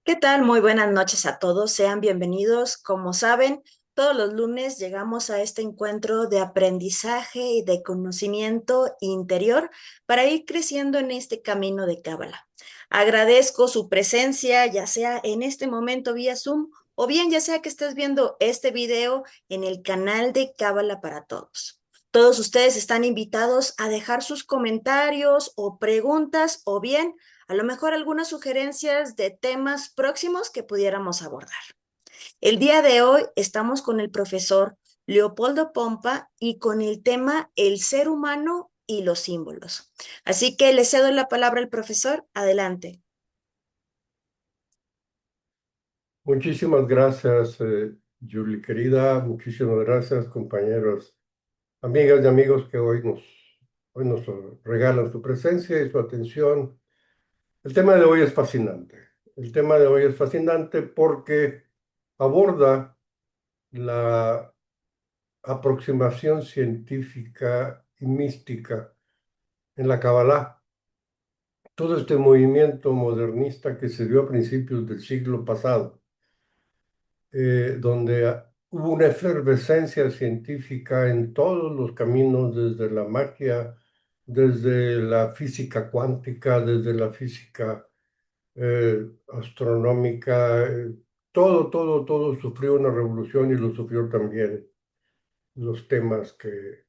¿Qué tal? Muy buenas noches a todos. Sean bienvenidos. Como saben, todos los lunes llegamos a este encuentro de aprendizaje y de conocimiento interior para ir creciendo en este camino de Cábala. Agradezco su presencia, ya sea en este momento vía Zoom o bien ya sea que estés viendo este video en el canal de Cábala para Todos. Todos ustedes están invitados a dejar sus comentarios o preguntas o bien a lo mejor algunas sugerencias de temas próximos que pudiéramos abordar. El día de hoy estamos con el profesor Leopoldo Pompa y con el tema el ser humano y los símbolos. Así que le cedo la palabra al profesor. Adelante. Muchísimas gracias, Julie querida. Muchísimas gracias, compañeros, amigas y amigos que hoy nos regalan su presencia y su atención. El tema de hoy es fascinante. El tema de hoy es fascinante porque aborda la aproximación científica y mística en la Kabbalah. Todo este movimiento modernista que se dio a principios del siglo pasado donde hubo una efervescencia científica en todos los caminos, desde la magia, desde la física cuántica, desde la física astronómica, todo sufrió una revolución y lo sufrió también los temas que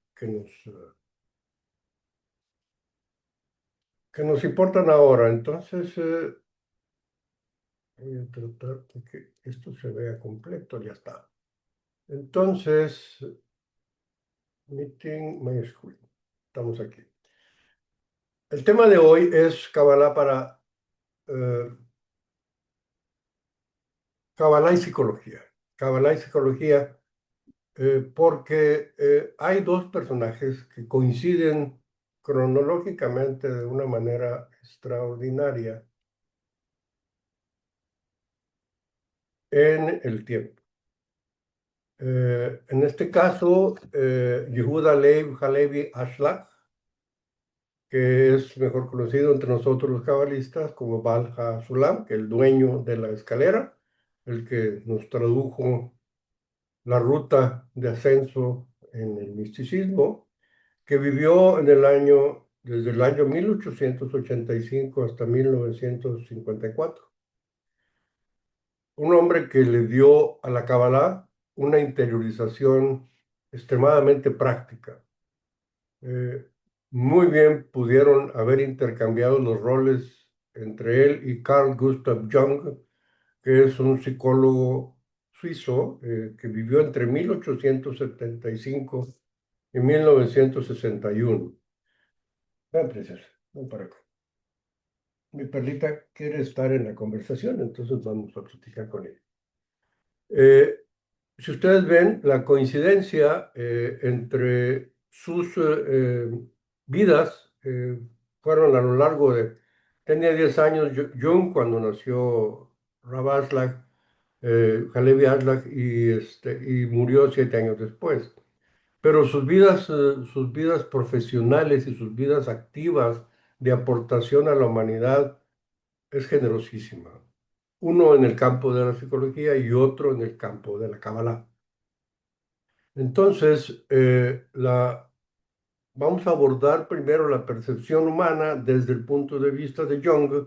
nos importan ahora. Entonces, voy a tratar de que esto se vea completo, ya está. Entonces, Meeting My Screen. Estamos aquí. El tema de hoy es eh, Kabbalah y psicología. Kabbalah y psicología, porque hay dos personajes que coinciden cronológicamente de una manera extraordinaria en el tiempo. En este caso, Yehuda Leib Halevi Ashlag, que es mejor conocido entre nosotros los cabalistas como Baal HaSulam, que es el dueño de la escalera, el que nos tradujo la ruta de ascenso en el misticismo, que vivió desde el año 1885 hasta 1954. Un hombre que le dio a la Kabbalah una interiorización extremadamente práctica. Eh, Muy bien pudieron haber intercambiado los roles entre él y Carl Gustav Jung, que es un psicólogo suizo que vivió entre 1875 y 1961. Ven, princesa, ven para acá. Mi perlita quiere estar en la conversación, entonces vamos a platicar con ella. Eh, Si ustedes ven la coincidencia entre sus vidas, fueron a lo largo tenía 10 años Jung cuando nació Rav Aslak, Halevi Aslak, y murió 7 años después. Pero sus vidas profesionales y sus vidas activas de aportación a la humanidad es generosísima. Uno en el campo de la psicología y otro en el campo de la Kabbalah. Entonces, vamos a abordar primero la percepción humana desde el punto de vista de Jung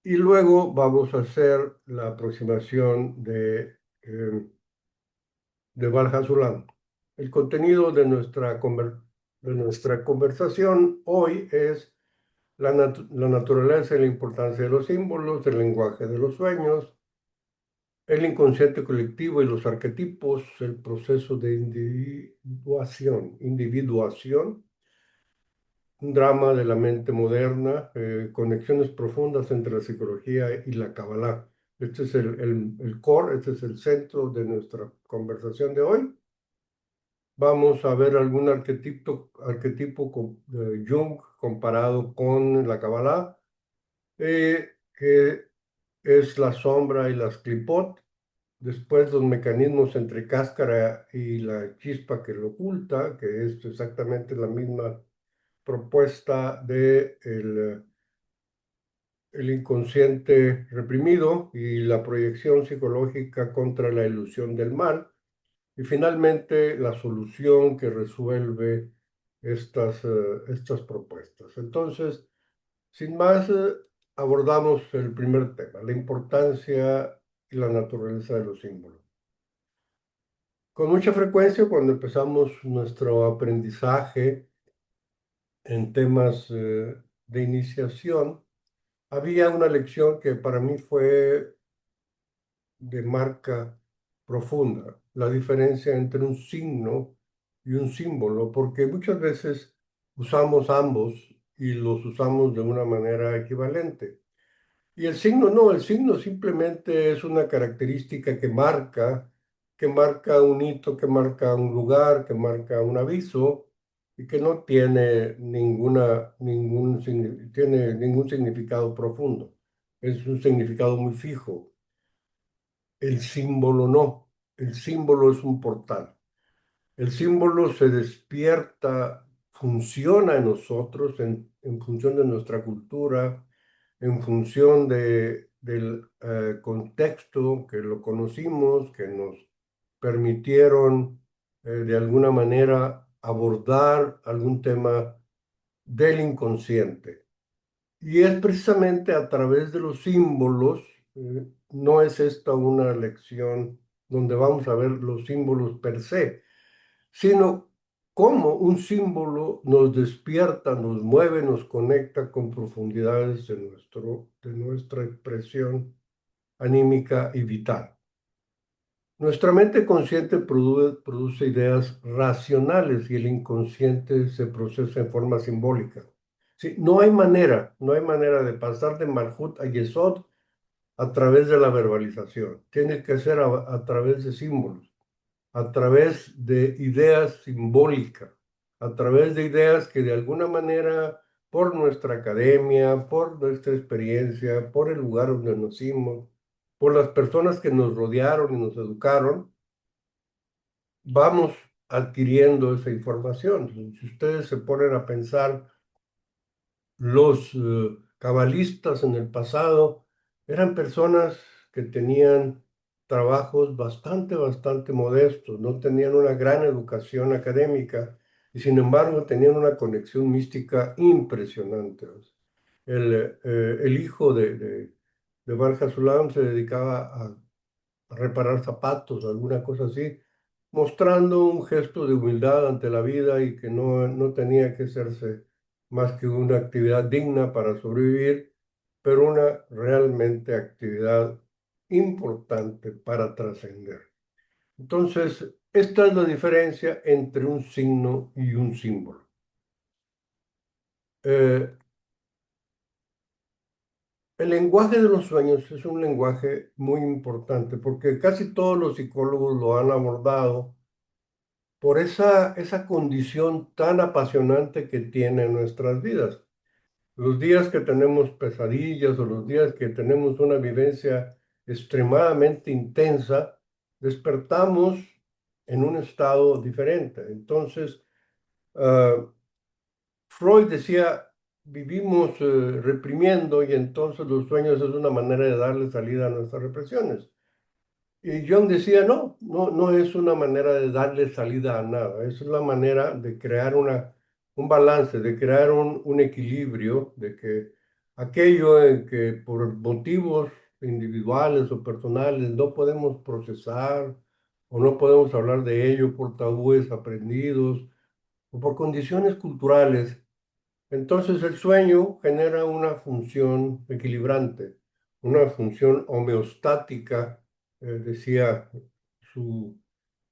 y luego vamos a hacer la aproximación de Valhalla. El contenido de nuestra conversación hoy es la naturaleza y la importancia de los símbolos, el lenguaje de los sueños, el inconsciente colectivo y los arquetipos, el proceso de individuación, un drama de la mente moderna, conexiones profundas entre la psicología y la Kabbalah. Este es el core, este es el centro de nuestra conversación de hoy. Vamos a ver algún arquetipo de Jung comparado con la Kabbalah, que es la sombra y las clipot. Después los mecanismos entre cáscara y la chispa que lo oculta, que es exactamente la misma propuesta de el inconsciente reprimido y la proyección psicológica contra la ilusión del mal. Y finalmente, la solución que resuelve estas propuestas. Entonces, sin más, abordamos el primer tema, la importancia y la naturaleza de los símbolos. Con mucha frecuencia, cuando empezamos nuestro aprendizaje en temas de iniciación, había una lección que para mí fue de marca profunda, la diferencia entre un signo y un símbolo, porque muchas veces usamos ambos y los usamos de una manera equivalente. Y el signo no, el signo simplemente es una característica que marca un hito, que marca un lugar, que marca un aviso y que no tiene tiene ningún significado profundo. Es un significado muy fijo. El símbolo no. El símbolo es un portal. El símbolo se despierta, funciona en nosotros en función de nuestra cultura, en función del contexto que lo conocimos, que nos permitieron de alguna manera abordar algún tema del inconsciente. Y es precisamente a través de los símbolos, no es esta una lección donde vamos a ver los símbolos per se, sino cómo un símbolo nos despierta, nos mueve, nos conecta con profundidades de nuestra expresión anímica y vital. Nuestra mente consciente produce ideas racionales y el inconsciente se procesa en forma simbólica. Sí, no hay manera de pasar de Malhut a Yesod a través de la verbalización. Tiene que ser a través de símbolos, a través de ideas simbólicas, a través de ideas que de alguna manera, por nuestra academia, por nuestra experiencia, por el lugar donde nacimos, por las personas que nos rodearon y nos educaron, vamos adquiriendo esa información. Si ustedes se ponen a pensar, los cabalistas en el pasado eran personas que tenían trabajos bastante modestos, no tenían una gran educación académica y sin embargo tenían una conexión mística impresionante. El hijo de Bar Sulam se dedicaba a reparar zapatos, alguna cosa así, mostrando un gesto de humildad ante la vida y que no tenía que hacerse más que una actividad digna para sobrevivir, pero una realmente actividad importante para trascender. Entonces, esta es la diferencia entre un signo y un símbolo. Eh, el lenguaje de los sueños es un lenguaje muy importante porque casi todos los psicólogos lo han abordado por esa condición tan apasionante que tiene nuestras vidas. Los días que tenemos pesadillas o los días que tenemos una vivencia extremadamente intensa, despertamos en un estado diferente. Entonces, ah, Freud decía, vivimos reprimiendo y entonces los sueños es una manera de darle salida a nuestras represiones. Y Jung decía, no es una manera de darle salida a nada, es la manera de crear un balance, de crear un equilibrio, de que aquello en que por motivos individuales o personales no podemos procesar o no podemos hablar de ello por tabúes aprendidos o por condiciones culturales, entonces el sueño genera una función equilibrante, una función homeostática, decía su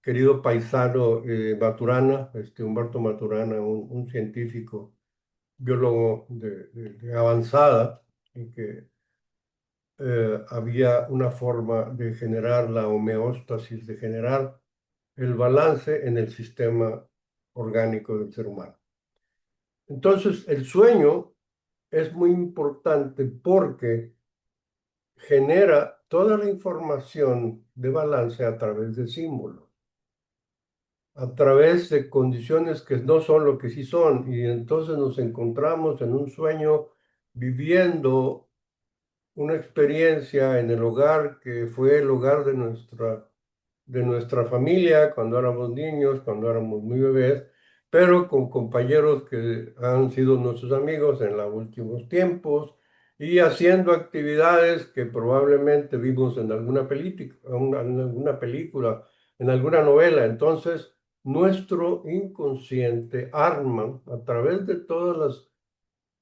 querido paisano Maturana, Humberto Maturana, un científico, biólogo de avanzada, y que había una forma de generar la homeostasis, de generar el balance en el sistema orgánico del ser humano. Entonces, el sueño es muy importante porque genera toda la información de balance a través de símbolos, a través de condiciones que no son lo que sí son, y entonces nos encontramos en un sueño viviendo una experiencia en el hogar que fue el hogar de nuestra familia cuando éramos niños, cuando éramos muy bebés, pero con compañeros que han sido nuestros amigos en los últimos tiempos y haciendo actividades que probablemente vimos en alguna película, en alguna novela. Entonces, nuestro inconsciente arma a través de todos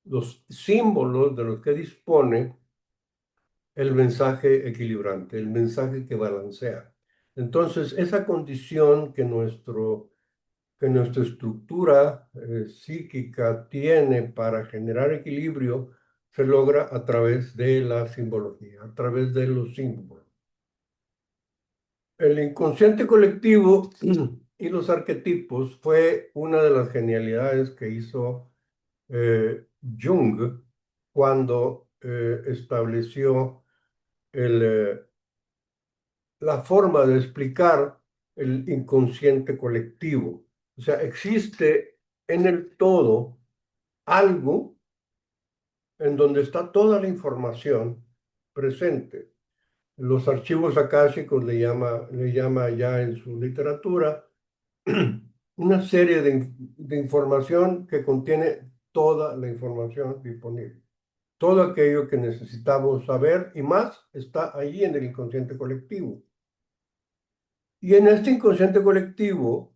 los símbolos de los que dispone el mensaje equilibrante, el mensaje que balancea. Entonces, esa condición que nuestra estructura psíquica tiene para generar equilibrio se logra a través de la simbología, a través de los símbolos. El inconsciente colectivo y los arquetipos fue una de las genialidades que hizo Jung cuando estableció el, la forma de explicar el inconsciente colectivo. O sea, existe en el todo algo en donde está toda la información presente. Los archivos akáshicos le llama ya en su literatura una serie de información que contiene toda la información disponible. Todo aquello que necesitamos saber y más está allí en el inconsciente colectivo. Y en este inconsciente colectivo,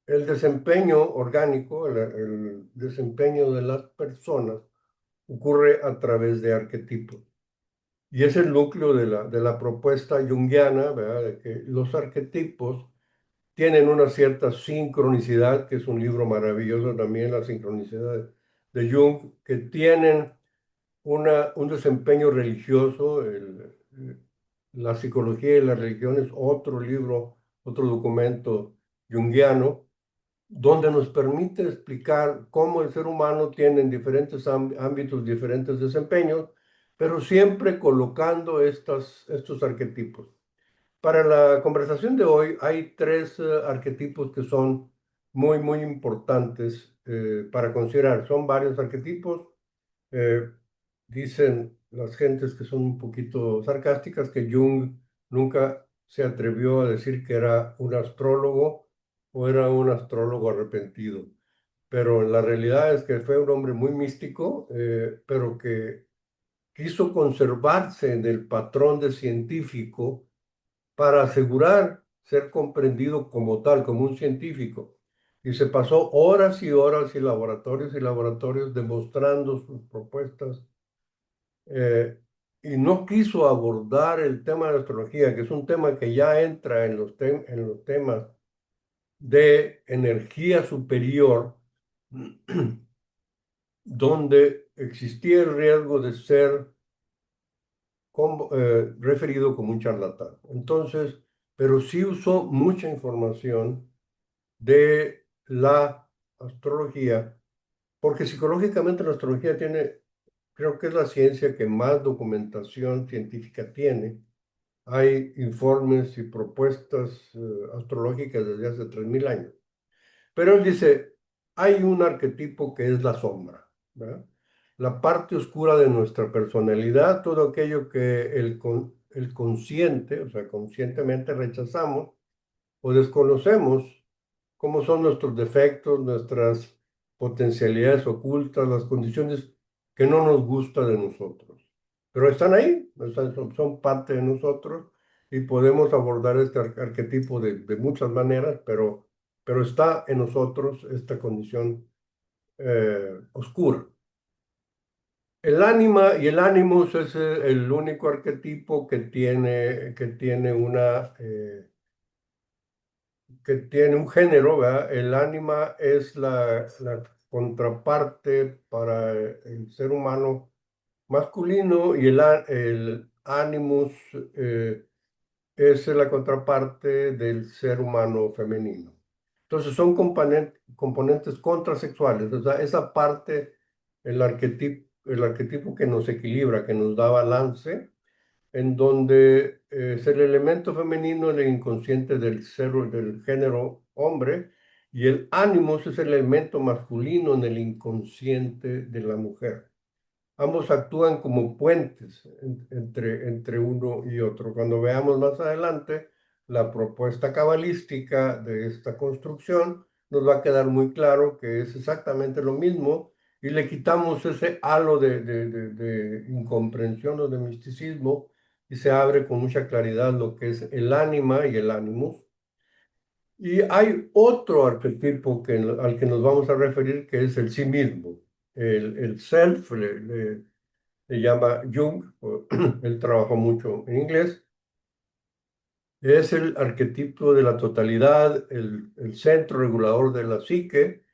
el desempeño orgánico, el desempeño de las personas ocurre a través de arquetipos. Y es el núcleo de la propuesta junguiana, ¿verdad? De que los arquetipos tienen una cierta sincronicidad, que es un libro maravilloso también, la sincronicidad de Jung, que tienen un desempeño religioso. La psicología y la religión es otro libro, otro documento junguiano, donde nos permite explicar cómo el ser humano tiene en diferentes ámbitos diferentes desempeños, pero siempre colocando estos arquetipos. Para la conversación de hoy hay tres arquetipos que son muy importantes para considerar. Son varios arquetipos. Eh, Dicen las gentes que son un poquito sarcásticas que Jung nunca se atrevió a decir que era un astrólogo o era un astrólogo arrepentido. Pero la realidad es que fue un hombre muy místico, pero que quiso conservarse en el patrón de científico para asegurar ser comprendido como tal, como un científico. Y se pasó horas y laboratorios demostrando sus propuestas eh, y no quiso abordar el tema de la astrología, que es un tema que ya entra en en los temas de energía superior, donde existía el riesgo de ser referido como un charlatán. Entonces, pero sí usó mucha información de la astrología, porque psicológicamente la astrología tiene, creo que es la ciencia que más documentación científica tiene. Hay informes y propuestas astrológicas desde hace 3000 años. Pero él dice, hay un arquetipo que es la sombra, ¿verdad? La parte oscura de nuestra personalidad, todo aquello que el consciente, o sea, conscientemente rechazamos o desconocemos, cómo son nuestros defectos, nuestras potencialidades ocultas, las condiciones que no nos gustan de nosotros. Pero están ahí, son parte de nosotros y podemos abordar este arquetipo de muchas maneras, pero está en nosotros esta condición oscura. El ánima y el ánimus es el único arquetipo que tiene que tiene un género, ¿verdad? El ánima es la contraparte para el ser humano masculino y el animus es la contraparte del ser humano femenino. Entonces son componentes contrasexuales, o sea, esa parte, el arquetipo que nos equilibra, que nos da balance, en donde es el elemento femenino en el inconsciente del género hombre y el ánimos es el elemento masculino en el inconsciente de la mujer. ambos actúan como puentes entre uno y otro. Cuando veamos más adelante la propuesta cabalística de esta construcción, nos va a quedar muy claro que es exactamente lo mismo y le quitamos ese halo de incomprensión o de misticismo y se abre con mucha claridad lo que es el ánima y el ánimos. Y hay otro arquetipo al que nos vamos a referir, que es el sí mismo. El self le llama Jung, él trabajó mucho en inglés, es el arquetipo de la totalidad, el centro regulador de la psique.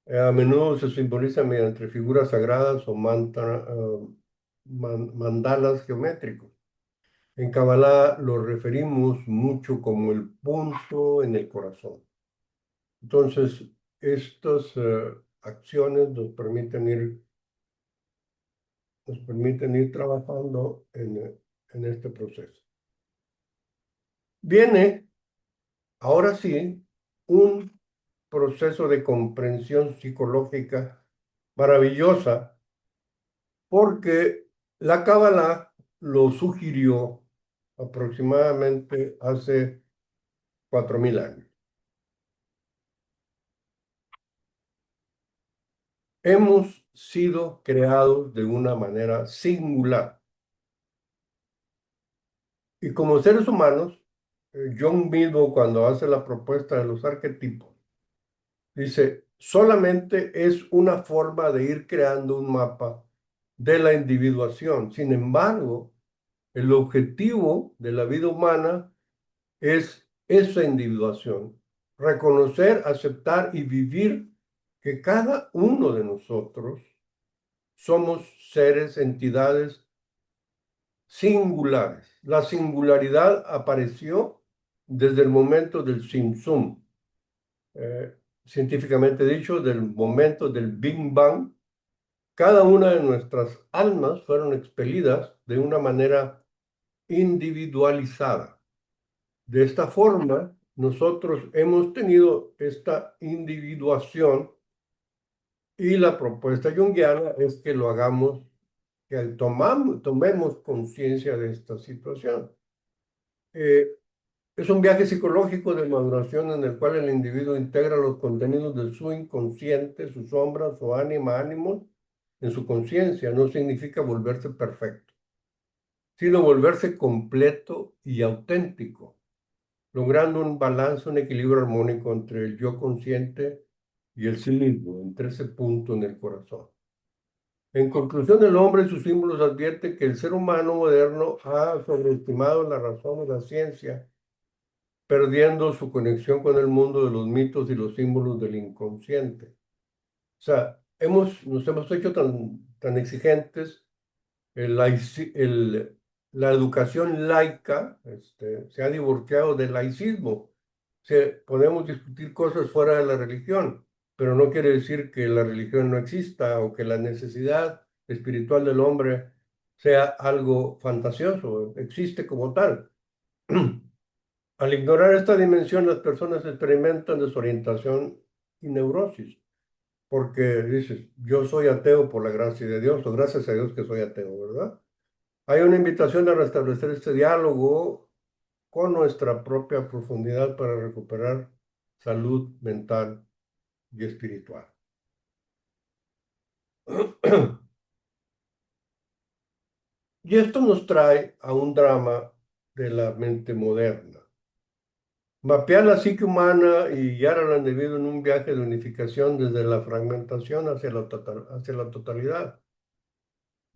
A menudo se simboliza mediante figuras sagradas o mandalas geométricos. En Kabbalah lo referimos mucho como el punto en el corazón. Entonces, estas acciones nos permiten ir trabajando en este proceso. Viene, ahora sí, un proceso de comprensión psicológica maravillosa, porque la Cábala lo sugirió aproximadamente hace 4000 años. Hemos sido creados de una manera singular. Y como seres humanos, John mismo cuando hace la propuesta de los arquetipos, dice, solamente es una forma de ir creando un mapa de la individuación. Sin embargo, el objetivo de la vida humana es esa individuación, reconocer, aceptar y vivir que cada uno de nosotros somos seres, entidades singulares. La singularidad apareció desde el momento del Tzimtzum, científicamente dicho, del momento del Big Bang. Cada una de nuestras almas fueron expelidas de una manera individualizada. De esta forma, nosotros hemos tenido esta individuación y la propuesta junguiana es que lo hagamos, que tomemos conciencia de esta situación. Eh, es un viaje psicológico de maduración en el cual el individuo integra los contenidos de su inconsciente, sus sombras, su ánima, ánimos, en su conciencia. No significa volverse perfecto, sino volverse completo y auténtico, logrando un balance, un equilibrio armónico entre el yo consciente y el sí mismo, entre ese punto en el corazón. En conclusión, el hombre y sus símbolos advierte que el ser humano moderno ha sobreestimado la razón y la ciencia, perdiendo su conexión con el mundo de los mitos y los símbolos del inconsciente. O sea, nos hemos hecho tan exigentes, el laici- el- la educación laica se ha divorciado del laicismo. Podemos discutir cosas fuera de la religión, pero no quiere decir que la religión no exista o que la necesidad espiritual del hombre sea algo fantasioso, existe como tal. Al ignorar esta dimensión, las personas experimentan desorientación y neurosis, porque dices, yo soy ateo por la gracia de Dios, o gracias a Dios que soy ateo, ¿verdad? Hay una invitación a restablecer este diálogo con nuestra propia profundidad para recuperar salud mental y espiritual. Y esto nos trae a un drama de la mente moderna. Mapear la psique humana y guiar al individuo en un viaje de unificación desde la fragmentación hacia la totalidad.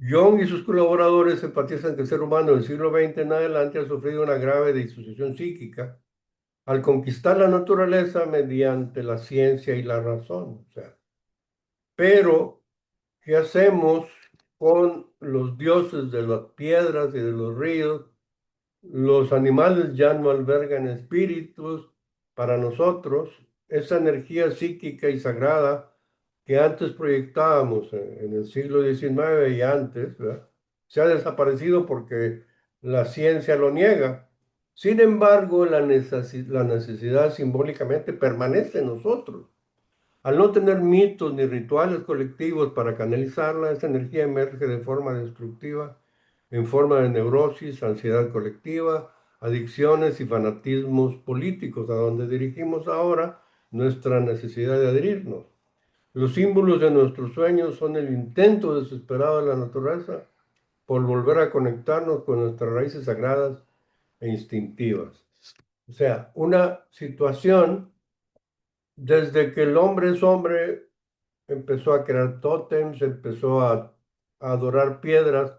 Jung y sus colaboradores enfatizan que el ser humano del siglo XX en adelante ha sufrido una grave disociación psíquica al conquistar la naturaleza mediante la ciencia y la razón. O sea, pero, ¿qué hacemos con los dioses de las piedras y de los ríos? Los animales ya no albergan espíritus para nosotros. Esa energía psíquica y sagrada que antes proyectábamos en el siglo XIX y antes, ¿verdad? Se ha desaparecido porque la ciencia lo niega. Sin embargo, la necesidad simbólicamente permanece en nosotros. Al no tener mitos ni rituales colectivos para canalizarla, esta energía emerge de forma destructiva, en forma de neurosis, ansiedad colectiva, adicciones y fanatismos políticos, a donde dirigimos ahora nuestra necesidad de adherirnos. Los símbolos de nuestros sueños son el intento desesperado de la naturaleza por volver a conectarnos con nuestras raíces sagradas e instintivas. O sea, una situación desde que el hombre es hombre, empezó a crear tótems, empezó a adorar piedras,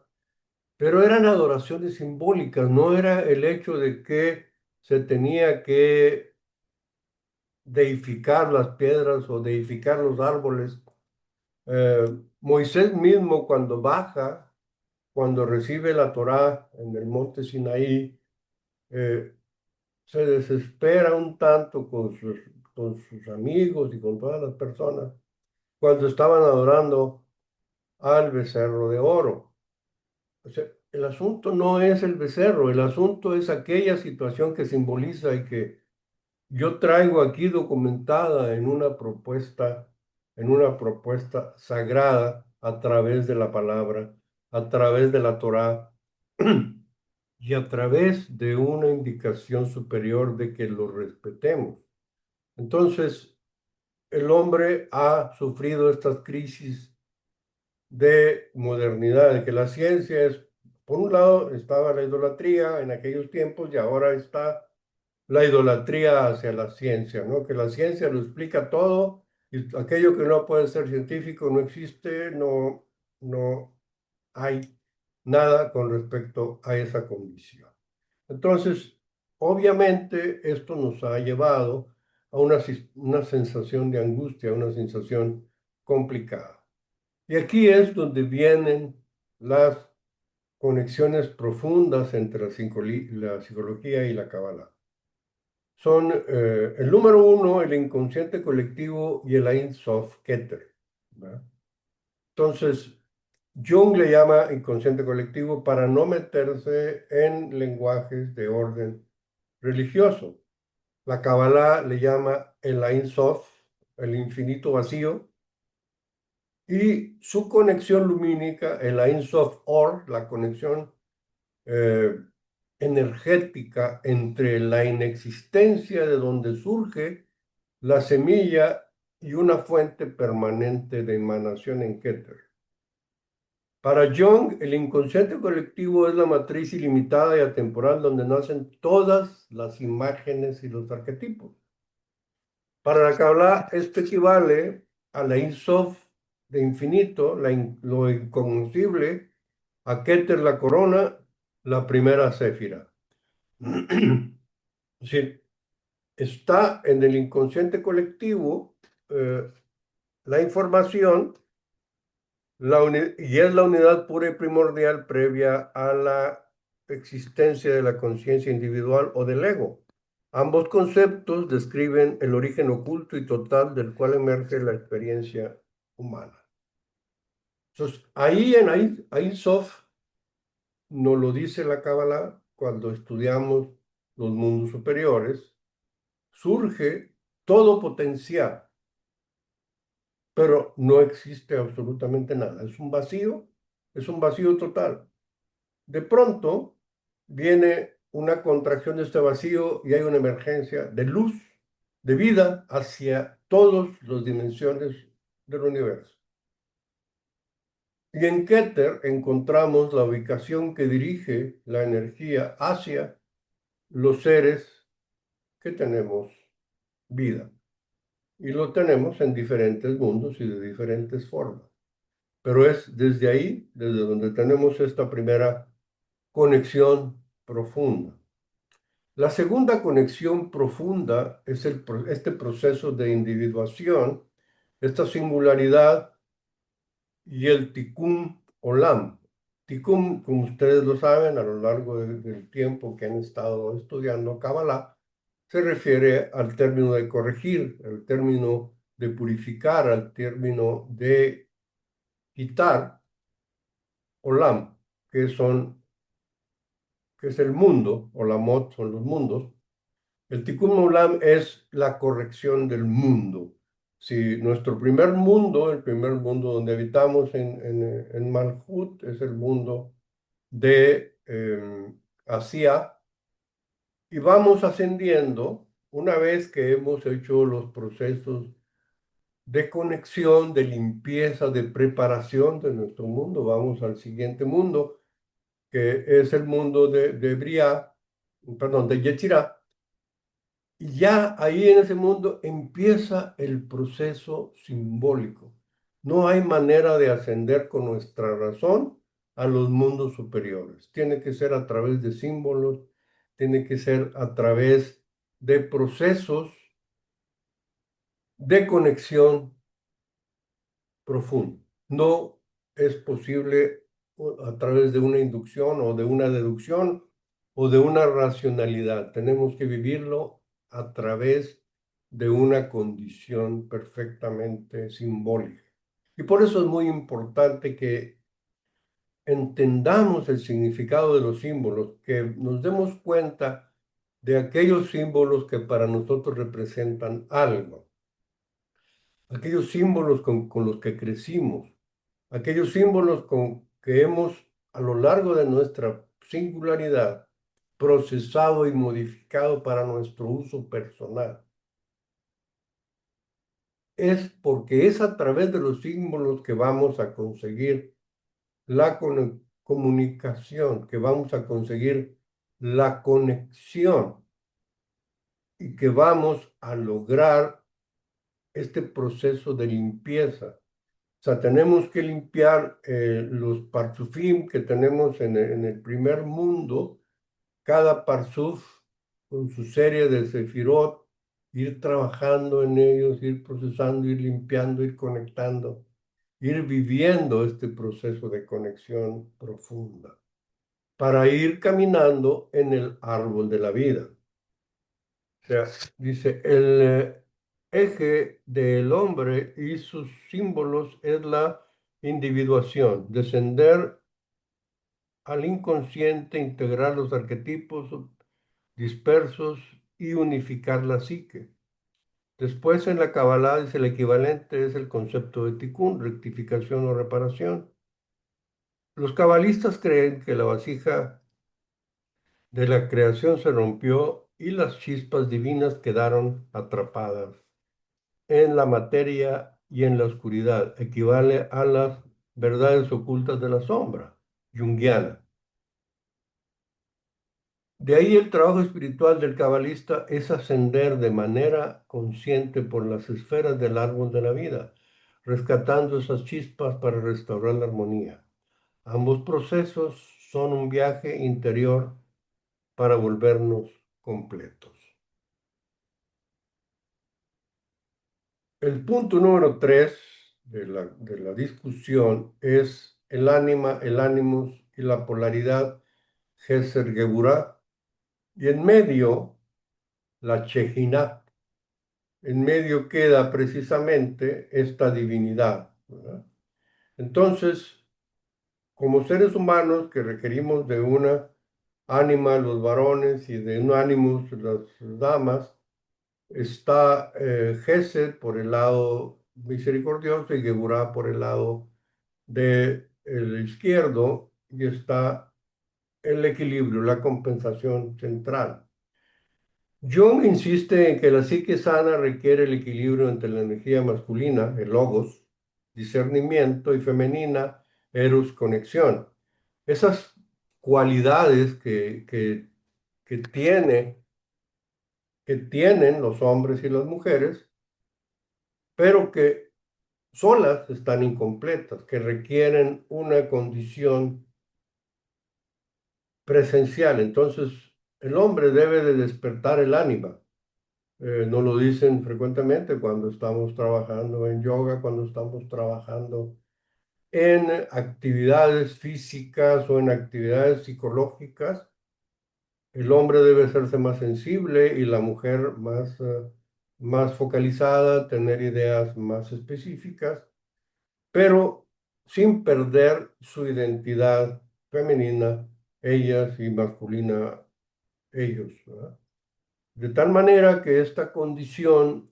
pero eran adoraciones simbólicas, no era el hecho de que se tenía que deificar las piedras o deificar los árboles. Moisés mismo cuando baja, cuando recibe la Torá en el monte Sinaí, eh, se desespera un tanto con sus amigos y con todas las personas cuando estaban adorando al becerro de oro. O sea, el asunto no es el becerro, el asunto es aquella situación que simboliza y que yo traigo aquí documentada en una propuesta sagrada a través de la palabra, a través de la Torá y a través de una indicación superior de que lo respetemos. Entonces, el hombre ha sufrido estas crisis de modernidad, de que la ciencia es, por un lado, estaba la idolatría en aquellos tiempos y ahora está la idolatría hacia la ciencia, ¿no? Que la ciencia lo explica todo y aquello que no puede ser científico no existe, no hay nada con respecto a esa condición. Entonces, obviamente, esto nos ha llevado a una sensación de angustia, una sensación complicada. Y aquí es donde vienen las conexiones profundas entre la psicología y la cábala. Son el número uno, el inconsciente colectivo y el Ein Sof Keter, ¿verdad? Entonces, Jung le llama inconsciente colectivo para no meterse en lenguajes de orden religioso. La Kabbalah le llama el Ein Sof, el infinito vacío, y su conexión lumínica, el Ein Sof Or, la conexión eh, energética entre la inexistencia de donde surge la semilla y una fuente permanente de emanación en Keter. Para Jung, el inconsciente colectivo es la matriz ilimitada y atemporal donde nacen todas las imágenes y los arquetipos. Para la Kabbalah, esto equivale a la Ein Sof de infinito, lo incognoscible, a Keter la corona, la primera céfira. Es decir, está en el inconsciente colectivo la información y es la unidad pura y primordial previa a la existencia de la conciencia individual o del ego. Ambos conceptos describen el origen oculto y total del cual emerge la experiencia humana. Entonces, ahí en Ein Sof nos lo dice la Cábala cuando estudiamos los mundos superiores, surge todo potencial, pero no existe absolutamente nada. Es un vacío total. De pronto viene una contracción de este vacío y hay una emergencia de luz, de vida hacia todas las dimensiones del universo. Y en Keter encontramos la ubicación que dirige la energía hacia los seres que tenemos vida. Y lo tenemos en diferentes mundos y de diferentes formas. Pero es desde ahí, desde donde tenemos esta primera conexión profunda. La segunda conexión profunda es este proceso de individuación, esta singularidad y el Tikkun Olam. Tikkun, como ustedes lo saben, a lo largo del tiempo que han estado estudiando Kabbalah, se refiere al término de corregir, al término de purificar, al término de quitar Olam, que es el mundo, Olamot son los mundos. El Tikkun Olam es la corrección del mundo. Si nuestro primer mundo, el primer mundo donde habitamos en Malhut, es el mundo de Asia, y vamos ascendiendo una vez que hemos hecho los procesos de conexión, de limpieza, de preparación de nuestro mundo, vamos al siguiente mundo, que es el mundo de Briah, perdón, de Yetzirah. Y ya ahí en ese mundo empieza el proceso simbólico. No hay manera de ascender con nuestra razón a los mundos superiores. Tiene que ser a través de símbolos, tiene que ser a través de procesos de conexión profundo. No es posible a través de una inducción o de una deducción o de una racionalidad. Tenemos que vivirlo a través de una condición perfectamente simbólica. Y por eso es muy importante que entendamos el significado de los símbolos, que nos demos cuenta de aquellos símbolos que para nosotros representan algo, aquellos símbolos con los que crecimos, aquellos símbolos con que hemos a lo largo de nuestra singularidad procesado y modificado para nuestro uso personal. Es porque es a través de los símbolos que vamos a conseguir la comunicación, que vamos a conseguir la conexión y que vamos a lograr este proceso de limpieza. O sea, tenemos que limpiar los parsufim que tenemos en el primer mundo, cada parsuf con su serie de sefirot, ir trabajando en ellos, ir procesando, ir limpiando, ir conectando, ir viviendo este proceso de conexión profunda, para ir caminando en el árbol de la vida. O sea, dice, el eje del hombre y sus símbolos es la individuación, descender al inconsciente, integrar los arquetipos dispersos y unificar la psique. Después en la Kabbalah dice el equivalente es el concepto de tikkun, rectificación o reparación. Los cabalistas creen que la vasija de la creación se rompió y las chispas divinas quedaron atrapadas en la materia y en la oscuridad. Equivale a las verdades ocultas de la sombra, junguiana. De ahí el trabajo espiritual del cabalista es ascender de manera consciente por las esferas del árbol de la vida, rescatando esas chispas para restaurar la armonía. Ambos procesos son un viaje interior para volvernos completos. El punto número 3 de la discusión es el ánima, el ánimos y la polaridad Geser Geburah, y en medio la Shejinah. En medio queda precisamente esta divinidad, ¿verdad? Entonces, como seres humanos que requerimos de una ánima, los varones, y de un ánimos, las damas, está Gesed por el lado misericordioso y Geburah por el lado del izquierdo, y está el equilibrio, la compensación central. Jung insiste en que la psique sana requiere el equilibrio entre la energía masculina, el logos, discernimiento, y femenina, eros, conexión. Esas cualidades que que tienen los hombres y las mujeres, pero que solas están incompletas, que requieren una condición presencial. Entonces, el hombre debe de despertar el ánima. Nos lo dicen frecuentemente cuando estamos trabajando en yoga, cuando estamos trabajando en actividades físicas o en actividades psicológicas. El hombre debe hacerse más sensible y la mujer más focalizada, tener ideas más específicas, pero sin perder su identidad femenina, ellas, y masculina, ellos, ¿verdad? De tal manera que esta condición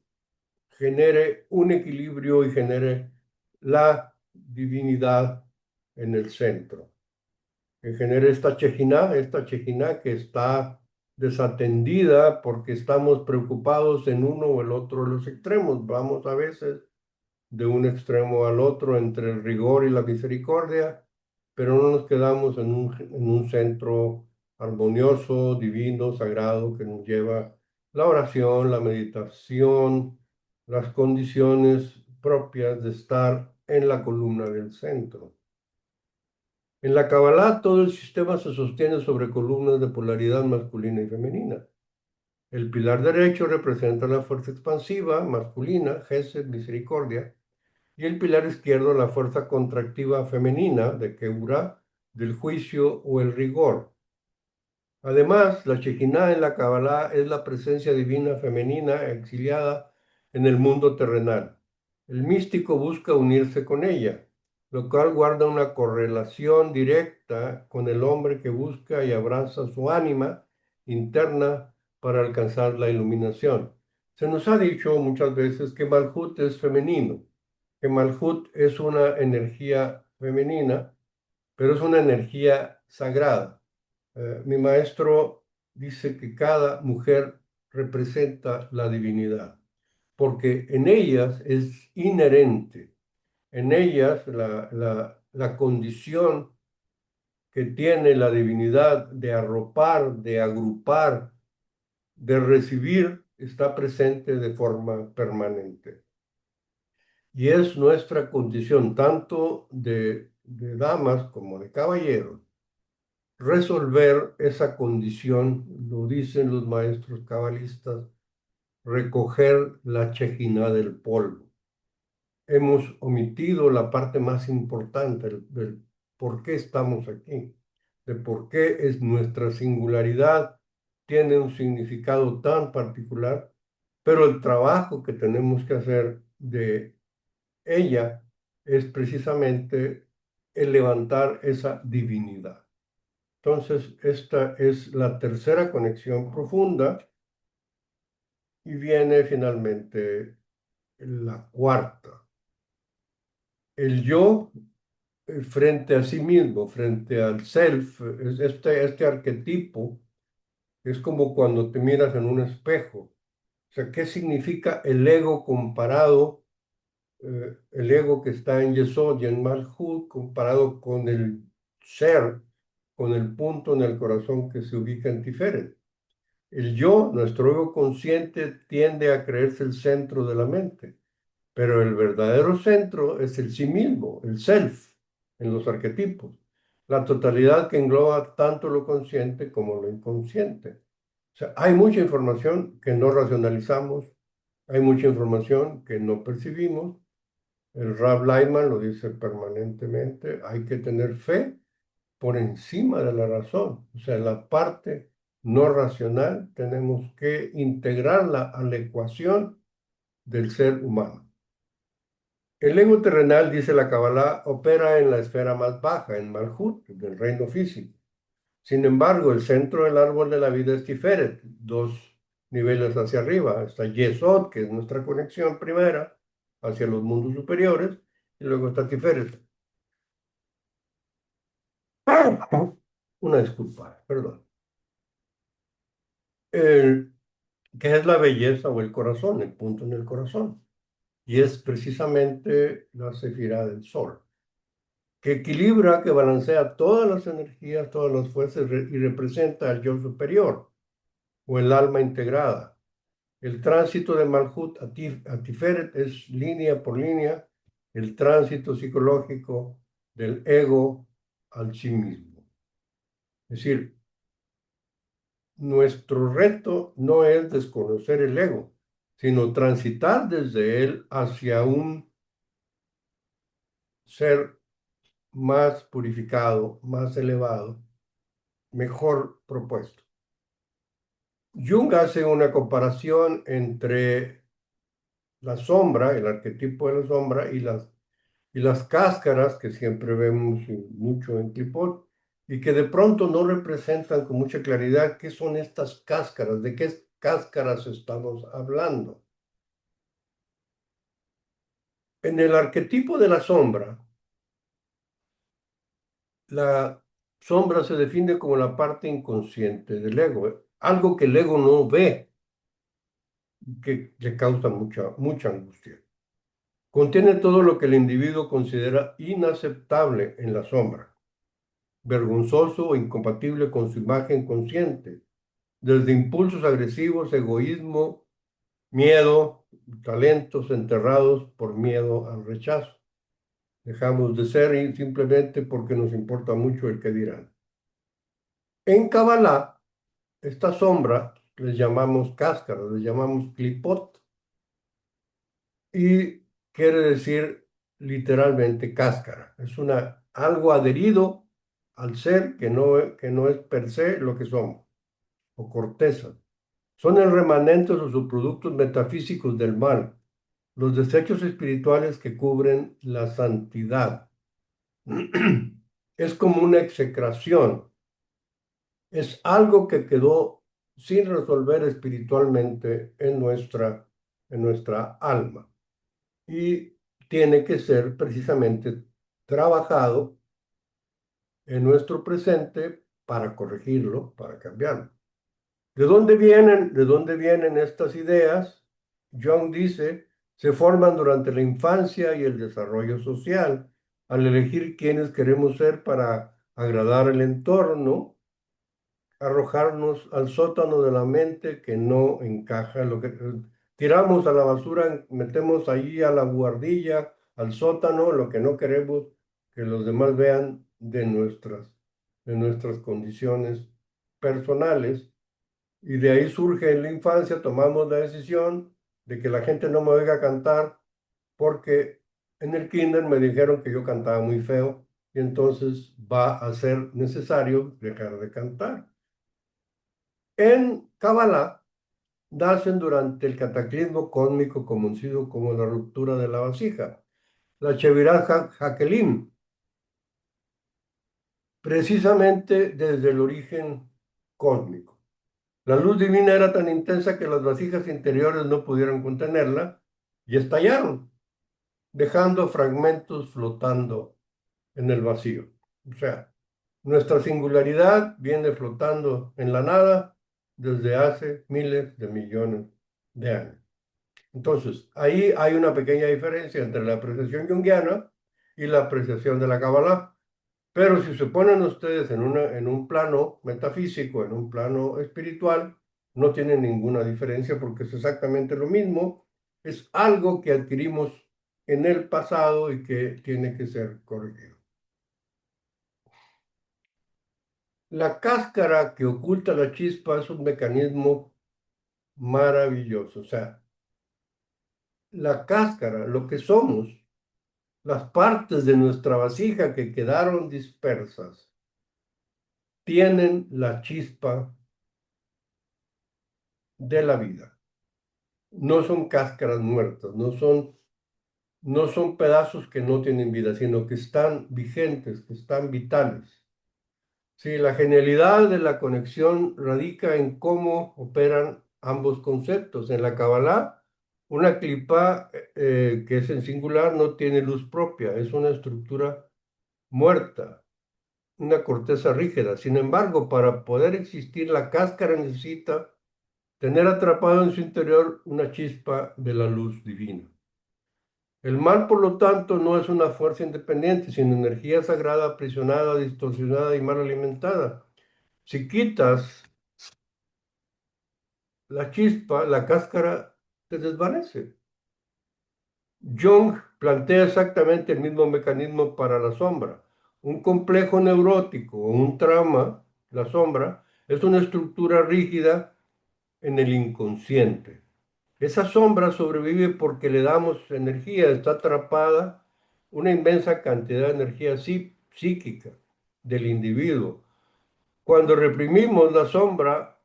genere un equilibrio y genere la divinidad en el centro. Que genere esta Shejinah que está desatendida porque estamos preocupados en uno o el otro de los extremos. Vamos a veces de un extremo al otro entre el rigor y la misericordia, pero no nos quedamos en un centro armonioso, divino, sagrado que nos lleva la oración, la meditación, las condiciones propias de estar en la columna del centro. En la Kabbalah todo el sistema se sostiene sobre columnas de polaridad masculina y femenina. El pilar derecho representa la fuerza expansiva masculina, Gesed, misericordia, y el pilar izquierdo la fuerza contractiva femenina de Keura, del juicio o el rigor. Además, la Shejinah en la Kabbalah es la presencia divina femenina exiliada en el mundo terrenal. El místico busca unirse con ella, lo cual guarda una correlación directa con el hombre que busca y abraza su ánima interna para alcanzar la iluminación. Se nos ha dicho muchas veces que Malhut es femenino, que Malhut es una energía femenina, pero es una energía sagrada. Mi maestro dice que cada mujer representa la divinidad, porque en ellas es inherente, en ellas la condición que tiene la divinidad de arropar, de agrupar, de recibir, está presente de forma permanente. Y es nuestra condición, tanto de damas como de caballeros, resolver esa condición, lo dicen los maestros cabalistas, recoger la Shejinah del polvo. Hemos omitido la parte más importante del por qué estamos aquí, de por qué es nuestra singularidad, tiene un significado tan particular, pero el trabajo que tenemos que hacer de ella es precisamente el levantar esa divinidad. Entonces, esta es la tercera conexión profunda y viene finalmente la cuarta. El yo frente a sí mismo, frente al self, este arquetipo es como cuando te miras en un espejo. O sea, ¿qué significa el ego comparado, el ego que está en Yesod y en Malhut, comparado con el ser, con el punto en el corazón que se ubica en Tiferet? El yo, nuestro ego consciente, tiende a creerse el centro de la mente, pero el verdadero centro es el sí mismo, el self, en los arquetipos, la totalidad que engloba tanto lo consciente como lo inconsciente. O sea, hay mucha información que no racionalizamos, hay mucha información que no percibimos. El Rab Lyman lo dice permanentemente, hay que tener fe por encima de la razón. O sea, la parte no racional tenemos que integrarla a la ecuación del ser humano. El ego terrenal, dice la Kabbalah, opera en la esfera más baja, en Malhut, del reino físico. Sin embargo, el centro del árbol de la vida es Tiferet, dos niveles hacia arriba. Está Yesod, que es nuestra conexión primera hacia los mundos superiores, y luego está Tiferet. Una disculpa, perdón. El, ¿Qué es la belleza o el corazón? El punto en el corazón. Y es precisamente la sefirá del sol, que equilibra, que balancea todas las energías, todas las fuerzas y representa al yo superior o el alma integrada. El tránsito de Malhut a Tiferet es línea por línea el tránsito psicológico del ego al sí mismo. Es decir, nuestro reto no es desconocer el ego, sino transitar desde él hacia un ser más purificado, más elevado, mejor propuesto. Jung hace una comparación entre la sombra, el arquetipo de la sombra y las cáscaras que siempre vemos mucho en Clipot y que de pronto no representan con mucha claridad qué son estas cáscaras, de qué cáscaras estamos hablando. En el arquetipo de la sombra se define como la parte inconsciente del ego, algo que el ego no ve, que le causa mucha angustia. Contiene todo lo que el individuo considera inaceptable en la sombra, vergonzoso o incompatible con su imagen consciente, desde impulsos agresivos, egoísmo, miedo, talentos enterrados por miedo al rechazo. Dejamos de ser simplemente porque nos importa mucho el que dirán. En Kabbalah, esta sombra les llamamos cáscara, les llamamos clipot, y quiere decir literalmente cáscara. Es algo adherido al ser que no es per se lo que somos, o corteza. Son el remanente o subproductos metafísicos del mal, los desechos espirituales que cubren la santidad. Es como una execración, es algo que quedó sin resolver espiritualmente en nuestra alma y tiene que ser precisamente trabajado en nuestro presente para corregirlo, para cambiarlo. De dónde vienen estas ideas? Jung dice, se forman durante la infancia y el desarrollo social, al elegir quiénes queremos ser para agradar el entorno, arrojarnos al sótano de la mente que no encaja, lo que tiramos a la basura, metemos ahí a la buhardilla, al sótano, lo que no queremos que los demás vean de nuestras condiciones personales. Y de ahí surge en la infancia, tomamos la decisión de que la gente no me oiga cantar porque en el kinder me dijeron que yo cantaba muy feo y entonces va a ser necesario dejar de cantar. En Kabbalah nacen durante el cataclismo cósmico conocido como la ruptura de la vasija, la Shevirat Hakelim, precisamente desde el origen cósmico. La luz divina era tan intensa que las vasijas interiores no pudieron contenerla y estallaron, dejando fragmentos flotando en el vacío. O sea, nuestra singularidad viene flotando en la nada desde hace miles de millones de años. Entonces, ahí hay una pequeña diferencia entre la apreciación junguiana y la apreciación de la Kabbalah. Pero si se ponen ustedes en un plano metafísico, en un plano espiritual, no tienen ninguna diferencia porque es exactamente lo mismo. Es algo que adquirimos en el pasado y que tiene que ser corregido. La cáscara que oculta la chispa es un mecanismo maravilloso. O sea, la cáscara, lo que somos, las partes de nuestra vasija que quedaron dispersas, tienen la chispa de la vida. No son cáscaras muertas, no son pedazos que no tienen vida, sino que están vigentes, que están vitales. Sí, la genialidad de la conexión radica en cómo operan ambos conceptos. En la Kabbalah, una clipa que es en singular no tiene luz propia, es una estructura muerta, una corteza rígida. Sin embargo, para poder existir, la cáscara necesita tener atrapado en su interior una chispa de la luz divina. El mal, por lo tanto, no es una fuerza independiente, sino energía sagrada aprisionada, distorsionada y mal alimentada. Si quitas la chispa, la cáscara se desvanece. Jung plantea exactamente el mismo mecanismo para la sombra. Un complejo neurótico o un trauma, la sombra, es una estructura rígida en el inconsciente. Esa sombra sobrevive porque le damos energía, está atrapada una inmensa cantidad de energía psíquica del individuo. Cuando reprimimos la sombra,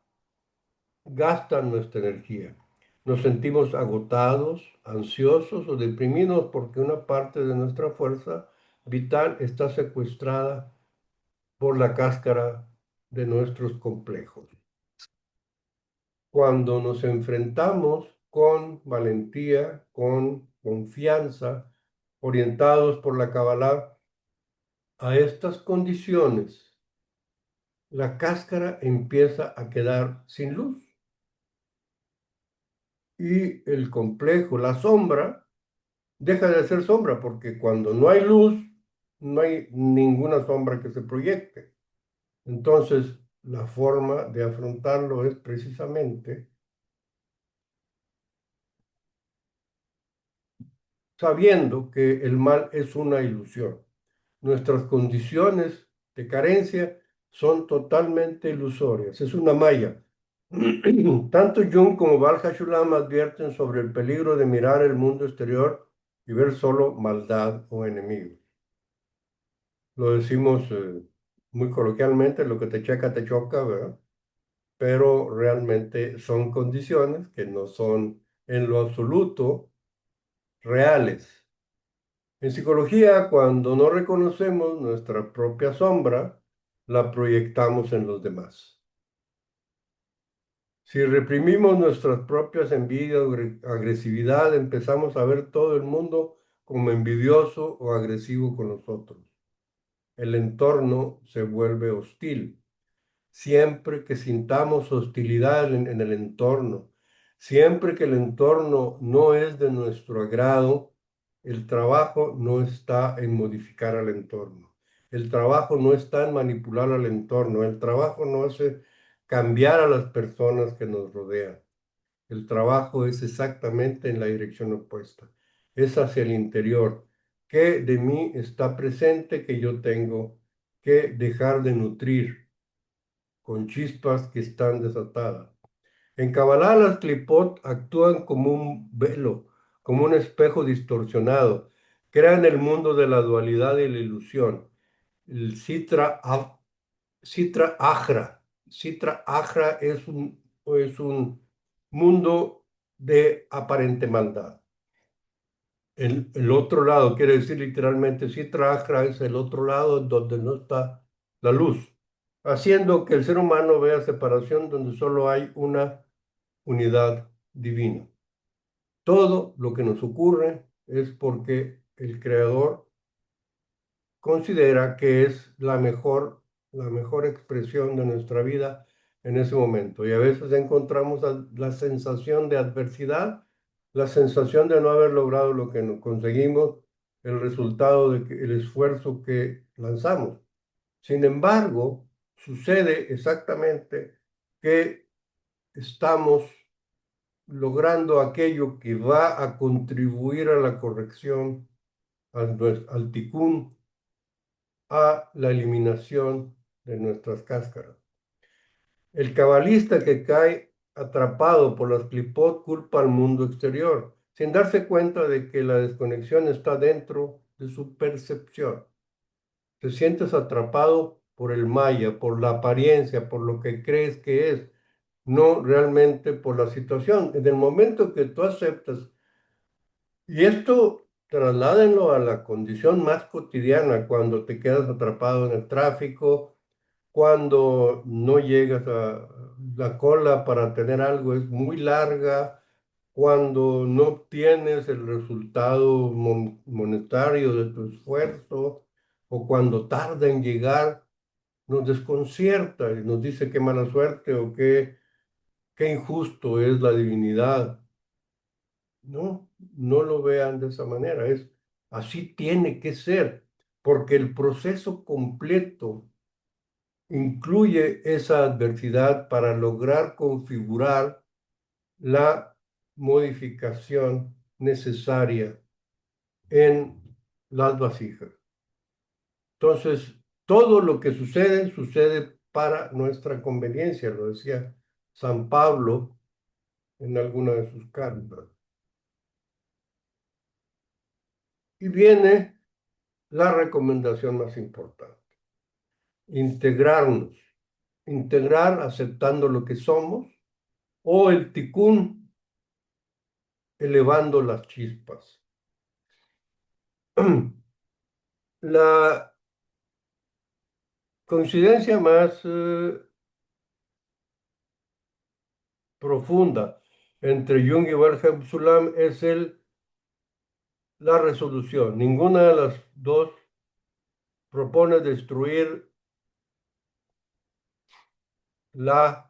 gasta nuestra energía. Nos sentimos agotados, ansiosos o deprimidos porque una parte de nuestra fuerza vital está secuestrada por la cáscara de nuestros complejos. Cuando nos enfrentamos con valentía, con confianza, orientados por la Kabbalah a estas condiciones, la cáscara empieza a quedar sin luz y el complejo, la sombra, deja de ser sombra porque cuando no hay luz, no hay ninguna sombra que se proyecte. Entonces, la forma de afrontarlo es precisamente sabiendo que el mal es una ilusión. Nuestras condiciones de carencia son totalmente ilusorias, es una malla. Tanto Jung como Bal Hashulam advierten sobre el peligro de mirar el mundo exterior y ver solo maldad o enemigos. Lo decimos muy coloquialmente, lo que te checa te choca, ¿verdad? Pero realmente son condiciones que no son en lo absoluto reales. En psicología, cuando no reconocemos nuestra propia sombra, la proyectamos en los demás. Si reprimimos nuestras propias envidias o agresividad, empezamos a ver todo el mundo como envidioso o agresivo con nosotros. El entorno se vuelve hostil. Siempre que sintamos hostilidad en el entorno, siempre que el entorno no es de nuestro agrado, el trabajo no está en modificar al entorno. El trabajo no está en manipular al entorno. El trabajo no es cambiar a las personas que nos rodean. El trabajo es exactamente en la dirección opuesta. Es hacia el interior. ¿Qué de mí está presente que yo tengo que dejar de nutrir con chispas que están desatadas? En Kabbalah, las clipot actúan como un velo, como un espejo distorsionado. Crean el mundo de la dualidad y la ilusión. El Sitra Ahra. Sitra Ahra es un mundo de aparente maldad. El otro lado, quiere decir literalmente, Sitra Ahra es el otro lado donde no está la luz, haciendo que el ser humano vea separación donde solo hay una unidad divina. Todo lo que nos ocurre es porque el Creador considera que es la mejor expresión de nuestra vida en ese momento. Y a veces encontramos la sensación de adversidad, la sensación de no haber logrado lo que no conseguimos, el resultado del esfuerzo que lanzamos. Sin embargo, sucede exactamente que estamos logrando aquello que va a contribuir a la corrección, al tikkun, a la eliminación de nuestras cáscaras. El cabalista que cae atrapado por las clipot culpa al mundo exterior, sin darse cuenta de que la desconexión está dentro de su percepción. Te sientes atrapado por el maya, por la apariencia, por lo que crees que es, no realmente por la situación. En el momento que tú aceptas, y esto trasládenlo a la condición más cotidiana, cuando te quedas atrapado en el tráfico, cuando no llegas a la cola para tener algo, es muy larga, cuando no obtienes el resultado monetario de tu esfuerzo, o cuando tarda en llegar, nos desconcierta y nos dice qué mala suerte o qué injusto es la divinidad. No, no lo vean de esa manera, así tiene que ser, porque el proceso completo incluye esa adversidad para lograr configurar la modificación necesaria en las vasijas. Entonces, todo lo que sucede, sucede para nuestra conveniencia, lo decía San Pablo en alguna de sus cartas. Y viene la recomendación más importante: integrarnos, integrar aceptando lo que somos, o el ticún elevando las chispas. La coincidencia más profunda entre Jung y Wilhelm Sulam es la resolución. Ninguna de las dos propone destruir la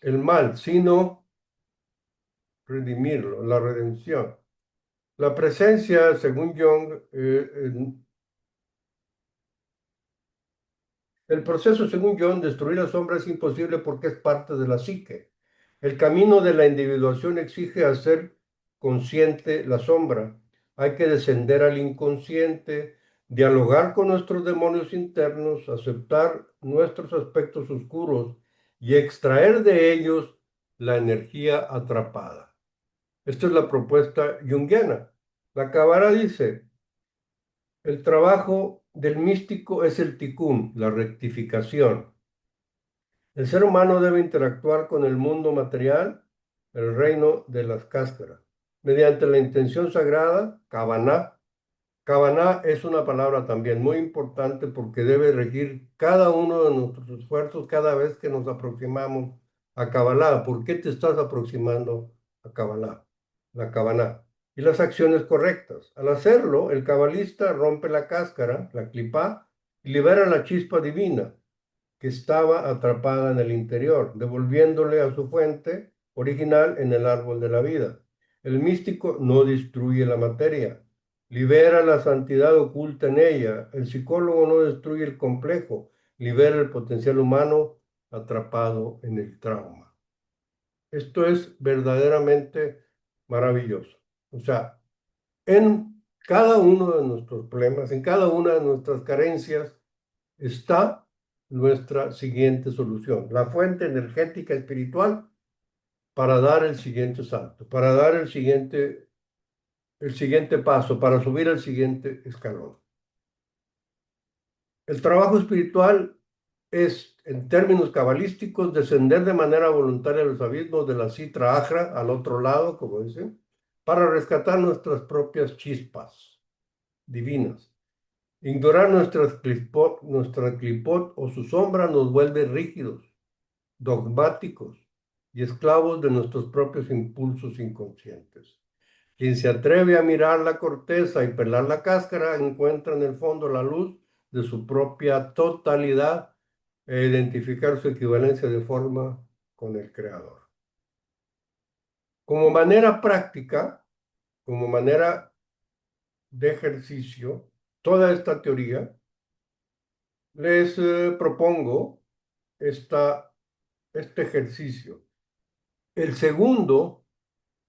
el mal, sino redimirlo, la redención. La presencia, según Jung, el proceso, según Jung, destruir la sombra es imposible porque es parte de la psique. El camino de la individuación exige hacer consciente la sombra. Hay que descender al inconsciente, dialogar con nuestros demonios internos, aceptar nuestros aspectos oscuros y extraer de ellos la energía atrapada. Esta es la propuesta junguiana. La Kabbalah dice, el trabajo del místico es el tikkun, la rectificación. El ser humano debe interactuar con el mundo material, el reino de las cáscaras, mediante la intención sagrada, Kavaná. Kavaná es una palabra también muy importante porque debe regir cada uno de nuestros esfuerzos cada vez que nos aproximamos a Kabbalah. ¿Por qué te estás aproximando a Kabbalah? La Kavaná. Y las acciones correctas. Al hacerlo, el cabalista rompe la cáscara, la clipá, y libera la chispa divina que estaba atrapada en el interior, devolviéndole a su fuente original en el árbol de la vida. El místico no destruye la materia, libera la santidad oculta en ella. El psicólogo no destruye el complejo, libera el potencial humano atrapado en el trauma. Esto es verdaderamente maravilloso. O sea, en cada uno de nuestros problemas, en cada una de nuestras carencias, está nuestra siguiente solución, la fuente energética espiritual para dar el siguiente salto, para dar el siguiente paso, para subir el siguiente escalón. El trabajo espiritual es, en términos cabalísticos, descender de manera voluntaria a los abismos de la Sitra Achra, al otro lado, como dicen, para rescatar nuestras propias chispas divinas. Ignorar nuestra clipot o su sombra nos vuelve rígidos, dogmáticos y esclavos de nuestros propios impulsos inconscientes. Quien se atreve a mirar la corteza y pelar la cáscara encuentra en el fondo la luz de su propia totalidad e identificar su equivalencia de forma con el Creador. Como manera práctica, como manera de ejercicio, toda esta teoría, les propongo este ejercicio. El segundo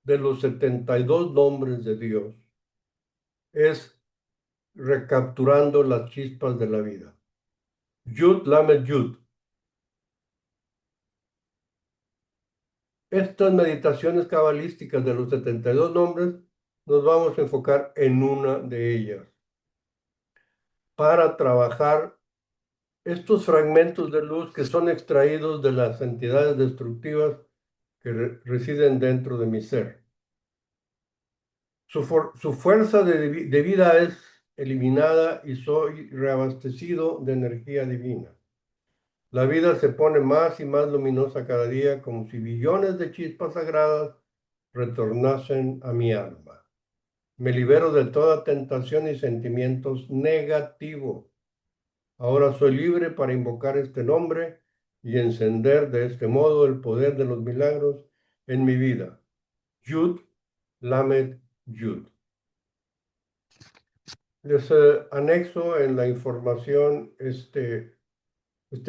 de los 72 nombres de Dios es recapturando las chispas de la vida. Yud Lamed Yud. Estas meditaciones cabalísticas de los 72 nombres nos vamos a enfocar en una de ellas para trabajar estos fragmentos de luz que son extraídos de las entidades destructivas que residen dentro de mi ser. Su fuerza de vida es eliminada y soy reabastecido de energía divina. La vida se pone más y más luminosa cada día, como si billones de chispas sagradas retornasen a mi alma. Me libero de toda tentación y sentimientos negativos. Ahora soy libre para invocar este nombre y encender de este modo el poder de los milagros en mi vida. Yud, Lamed, Yud. Les anexo en la información este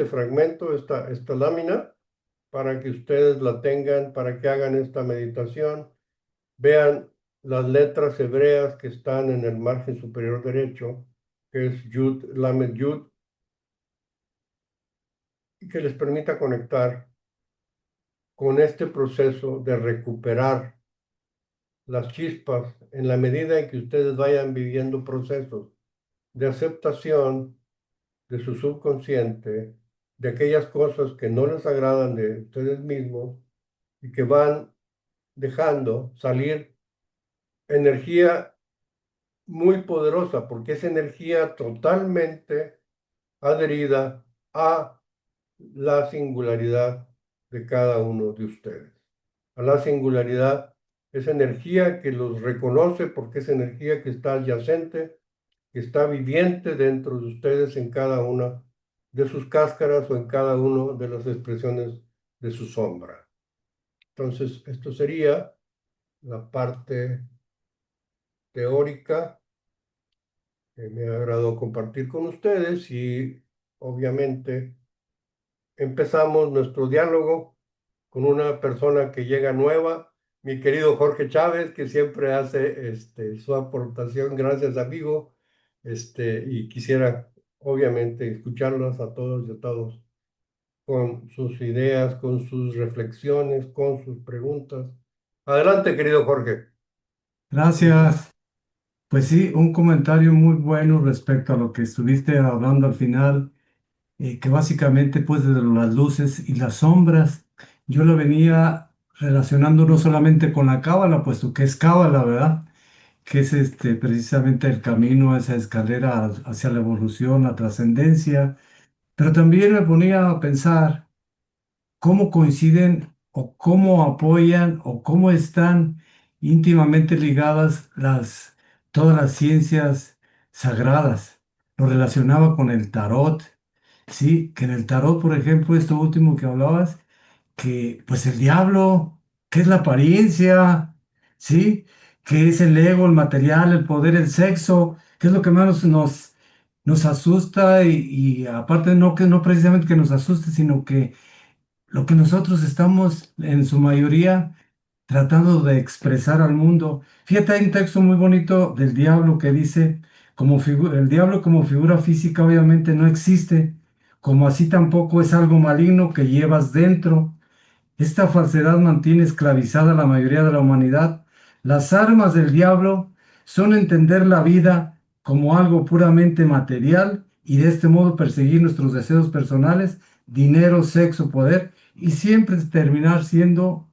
fragmento, esta lámina, para que ustedes la tengan, para que hagan esta meditación. Vean las letras hebreas que están en el margen superior derecho, que es Yud, Lamed, Yud, y que les permita conectar con este proceso de recuperar las chispas en la medida en que ustedes vayan viviendo procesos de aceptación de su subconsciente, de aquellas cosas que no les agradan de ustedes mismos y que van dejando salir energía muy poderosa, porque es energía totalmente adherida a la singularidad de cada uno de ustedes. A la singularidad, esa energía que los reconoce porque es energía que está adyacente, que está viviente dentro de ustedes en cada una de sus cáscaras o en cada una de las expresiones de su sombra. Entonces, esto sería la parte teórica que me agradó compartir con ustedes y obviamente empezamos nuestro diálogo con una persona que llega nueva, mi querido Jorge Chávez, que siempre hace su aportación. Gracias, amigo. Y quisiera, obviamente, escucharlos a todos y a todos con sus ideas, con sus reflexiones, con sus preguntas. Adelante, querido Jorge. Gracias. Pues sí, un comentario muy bueno respecto a lo que estuviste hablando al final, que básicamente pues de las luces y las sombras, yo lo venía relacionando no solamente con la cábala, puesto que es cábala, ¿verdad? Que es precisamente el camino, esa escalera hacia la evolución, la trascendencia, pero también me ponía a pensar cómo coinciden o cómo apoyan o cómo están íntimamente ligadas todas las ciencias sagradas. Lo relacionaba con el tarot, sí, que en el tarot, por ejemplo, esto último que hablabas, que pues el diablo, que es la apariencia, sí, que es el ego, el material, el poder, el sexo, que es lo que más nos asusta y aparte no que no precisamente que nos asuste, sino que lo que nosotros estamos en su mayoría tratando de expresar al mundo. Fíjate, hay un texto muy bonito del diablo que dice, el diablo como figura física obviamente no existe, como así tampoco es algo maligno que llevas dentro. Esta falsedad mantiene esclavizada a la mayoría de la humanidad. Las armas del diablo son entender la vida como algo puramente material y de este modo perseguir nuestros deseos personales, dinero, sexo, poder y siempre terminar siendo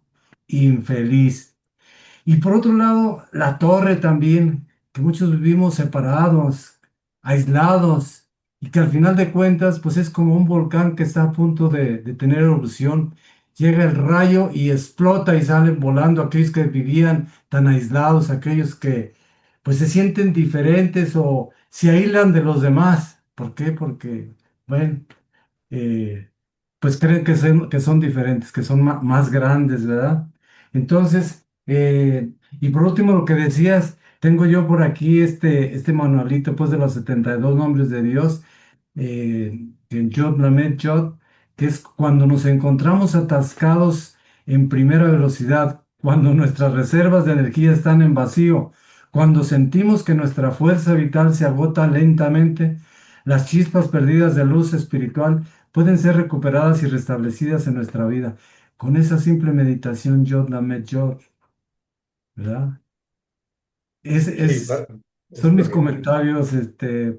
infeliz. Y por otro lado, la torre también, que muchos vivimos separados, aislados, y que al final de cuentas, pues es como un volcán que está a punto de tener erupción. Llega el rayo y explota y salen volando aquellos que vivían tan aislados, aquellos que pues se sienten diferentes o se aíslan de los demás. ¿Por qué? Porque, bueno, eh, pues creen que son diferentes, que son más grandes, ¿verdad? Entonces, y por último, lo que decías, tengo yo por aquí este manualito, pues, de los 72 nombres de Dios, en Yod Lamed Yod, que es cuando nos encontramos atascados en primera velocidad, cuando nuestras reservas de energía están en vacío, cuando sentimos que nuestra fuerza vital se agota lentamente, las chispas perdidas de luz espiritual pueden ser recuperadas y restablecidas en nuestra vida. Con esa simple meditación, Yod Lamed Yod, ¿verdad? Es, Sí, es, es son mis correcto. comentarios,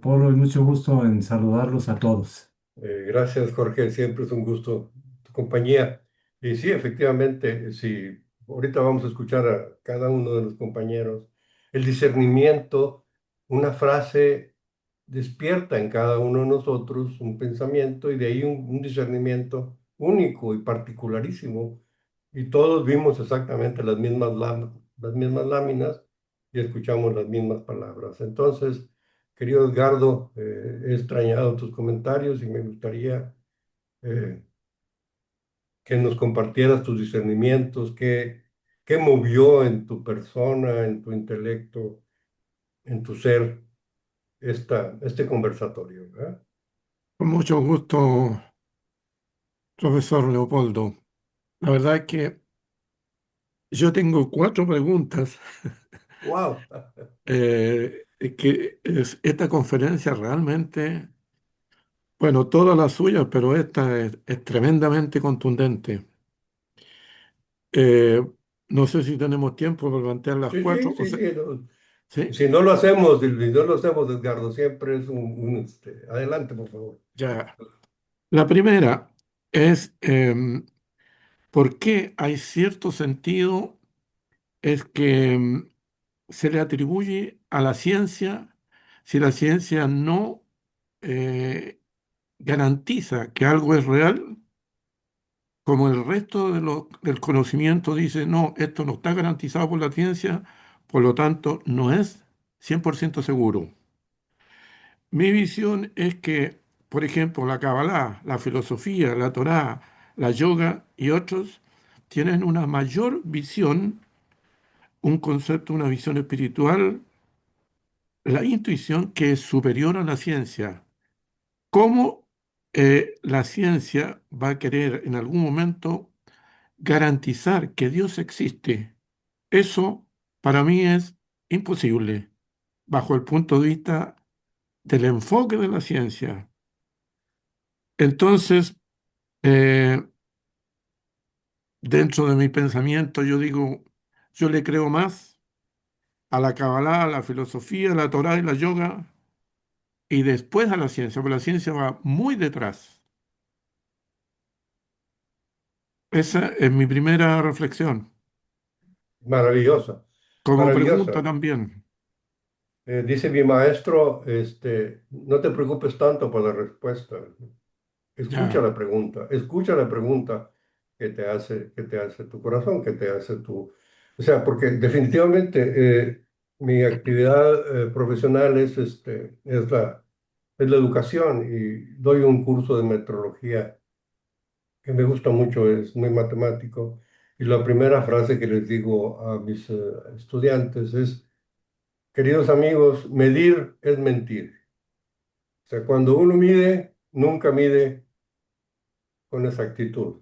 Polo, y mucho gusto en saludarlos a todos. Gracias, Jorge. Siempre es un gusto tu compañía. Y sí, efectivamente, sí, ahorita vamos a escuchar a cada uno de los compañeros. El discernimiento, una frase despierta en cada uno de nosotros un pensamiento y de ahí un discernimiento único y particularísimo. Y todos vimos exactamente las mismas láminas y escuchamos las mismas palabras. Entonces, querido Edgardo, he extrañado tus comentarios y me gustaría eh, que nos compartieras tus discernimientos, qué movió en tu persona, en tu intelecto, en tu ser, este conversatorio, ¿verdad? Con mucho gusto, profesor Leopoldo. La verdad es que yo tengo cuatro preguntas. ¡Wow! Esta conferencia realmente, bueno, todas las suyas, pero esta es tremendamente contundente. Eh, no sé si tenemos tiempo para plantear las Sí, sí, cuatro. sí, sí. No. Sí, Si no lo hacemos, si no lo hacemos, Edgardo, siempre es adelante, por favor. ya. La primera es por qué hay cierto sentido es que se le atribuye a la ciencia si la ciencia no eh, garantiza que algo es real, como el resto del conocimiento dice, no, esto no está garantizado por la ciencia, por lo tanto no es 100% seguro. Mi visión es que, por ejemplo, la Kabbalah, la filosofía, la Torá, la yoga y otros tienen una mayor visión, un concepto, una visión espiritual, la intuición que es superior a la ciencia. ¿Cómo la ciencia va a querer en algún momento garantizar que Dios existe? Eso para mí es imposible bajo el punto de vista del enfoque de la ciencia. Entonces, eh, dentro de mi pensamiento, yo digo, yo le creo más a la Kabbalah, a la filosofía, a la Torá y la yoga, y después a la ciencia, porque la ciencia va muy detrás. Esa es mi primera reflexión, Maravillosa, como pregunta maravillosa. también. Dice mi maestro, no te preocupes tanto por la respuesta. Ya, Escucha la pregunta que te hace tu corazón, que te hace tu... O sea, porque definitivamente mi actividad profesional es la educación y doy un curso de metrología que me gusta mucho, es muy matemático. Y la primera frase que les digo a mis estudiantes es, queridos amigos, medir es mentir. O sea, cuando uno mide, nunca mide con exactitud.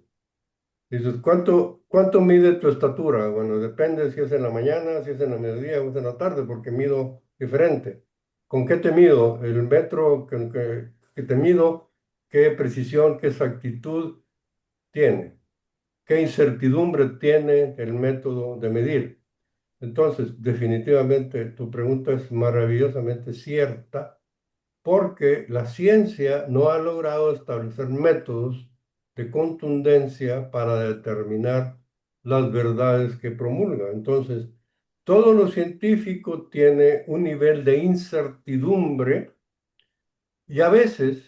Dices, ¿cuánto mide tu estatura? Bueno, depende si es en la mañana, si es en la mediodía o es en la tarde, porque mido diferente. ¿Con qué te mido? El metro que te mido, ¿qué precisión, qué exactitud tiene? ¿Qué incertidumbre tiene el método de medir? Entonces, definitivamente tu pregunta es maravillosamente cierta porque la ciencia no ha logrado establecer métodos de contundencia para determinar las verdades que promulga. Entonces, todo lo científico tiene un nivel de incertidumbre y a veces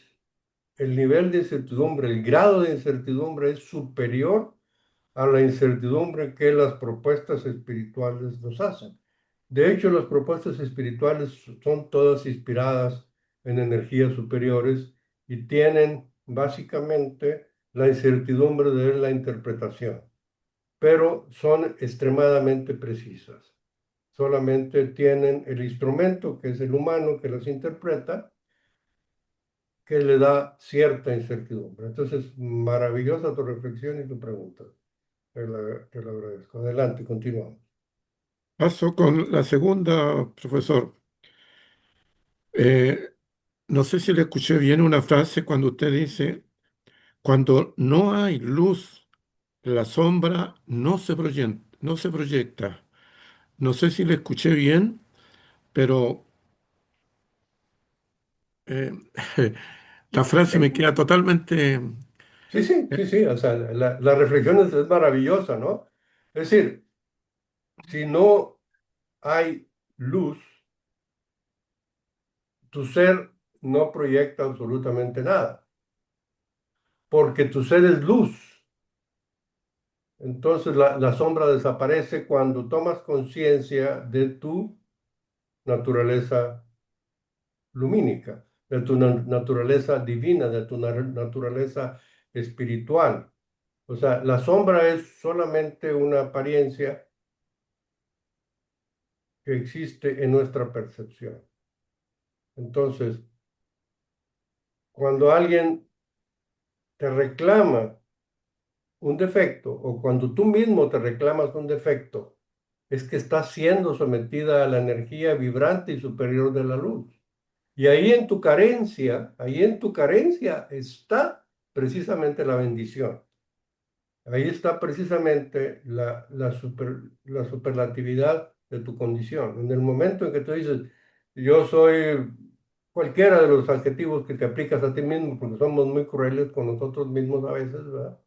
el nivel de incertidumbre, el grado de incertidumbre es superior a la incertidumbre que las propuestas espirituales nos hacen. De hecho, las propuestas espirituales son todas inspiradas en energías superiores y tienen básicamente la incertidumbre de la interpretación, pero son extremadamente precisas. Solamente tienen el instrumento, que es el humano que las interpreta, que le da cierta incertidumbre. Entonces, maravillosa tu reflexión y tu pregunta. Te lo agradezco. Adelante, continuamos. paso con la segunda, profesor. Eh, no sé si le escuché bien una frase cuando usted dice, cuando no hay luz, la sombra no se proyecta. No sé si le escuché bien, pero eh, la frase me Sí, queda totalmente... sí, sí, eh, sí, sí. O sea, la reflexión es maravillosa, ¿no? Es decir, si no hay luz, tu ser no proyecta absolutamente nada, porque tu ser es luz. Entonces la sombra desaparece cuando tomas conciencia de tu naturaleza lumínica, de tu naturaleza divina, de tu naturaleza espiritual. O sea, la sombra es solamente una apariencia que existe en nuestra percepción. Entonces, cuando alguien te reclama un defecto o cuando tú mismo te reclamas un defecto, es que estás siendo sometida a la energía vibrante y superior de la luz. Y ahí en tu carencia está precisamente la bendición. Ahí está precisamente la superlatividad de tu condición. En el momento en que tú dices, yo soy cualquiera de los adjetivos que te aplicas a ti mismo, porque somos muy crueles con nosotros mismos a veces, ¿verdad?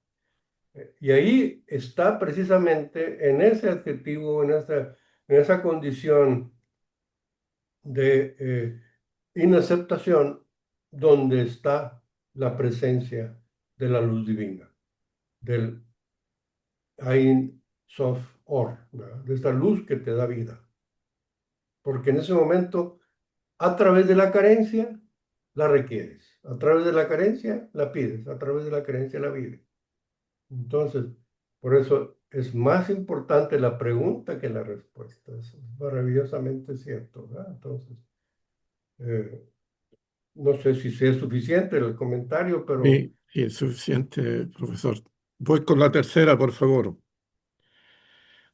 Y ahí está precisamente en ese adjetivo, en esa condición de inaceptación, donde está la presencia de la luz divina, del Ein Sof Or, ¿verdad? De esta luz que te da vida. Porque en ese momento, a través de la carencia, la requieres. A través de la carencia, la pides. A través de la carencia, la vives. Entonces, por eso es más importante la pregunta que la respuesta. Es maravillosamente cierto, ¿verdad? Entonces, eh, no sé si sea suficiente el comentario, pero Y es suficiente, profesor. Voy con la tercera, por favor.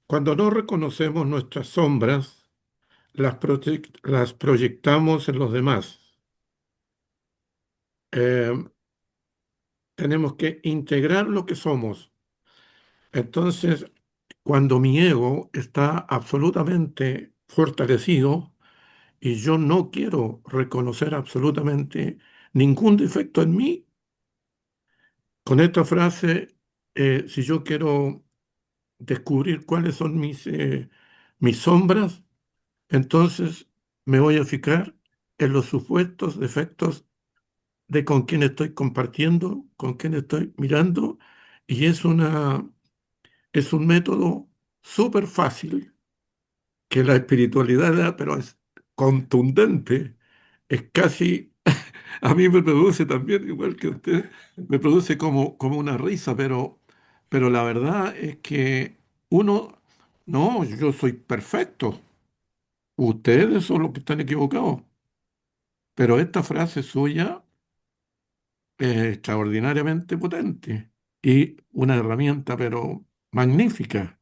Cuando no reconocemos nuestras sombras, las proyectamos en los demás. Eh, Tenemos que integrar lo que somos. Entonces, cuando mi ego está absolutamente fortalecido y yo no quiero reconocer absolutamente ningún defecto en mí, con esta frase, si yo quiero descubrir cuáles son mis sombras, entonces me voy a fijar en los supuestos defectos de con quién estoy compartiendo, con quién estoy mirando, y es un método súper fácil que la espiritualidad da, pero es contundente, es casi, a mí me produce también, igual que a usted, me produce como una risa, pero la verdad es que uno, no, yo soy perfecto, ustedes son los que están equivocados, pero esta frase suya es extraordinariamente potente y una herramienta, pero magnífica.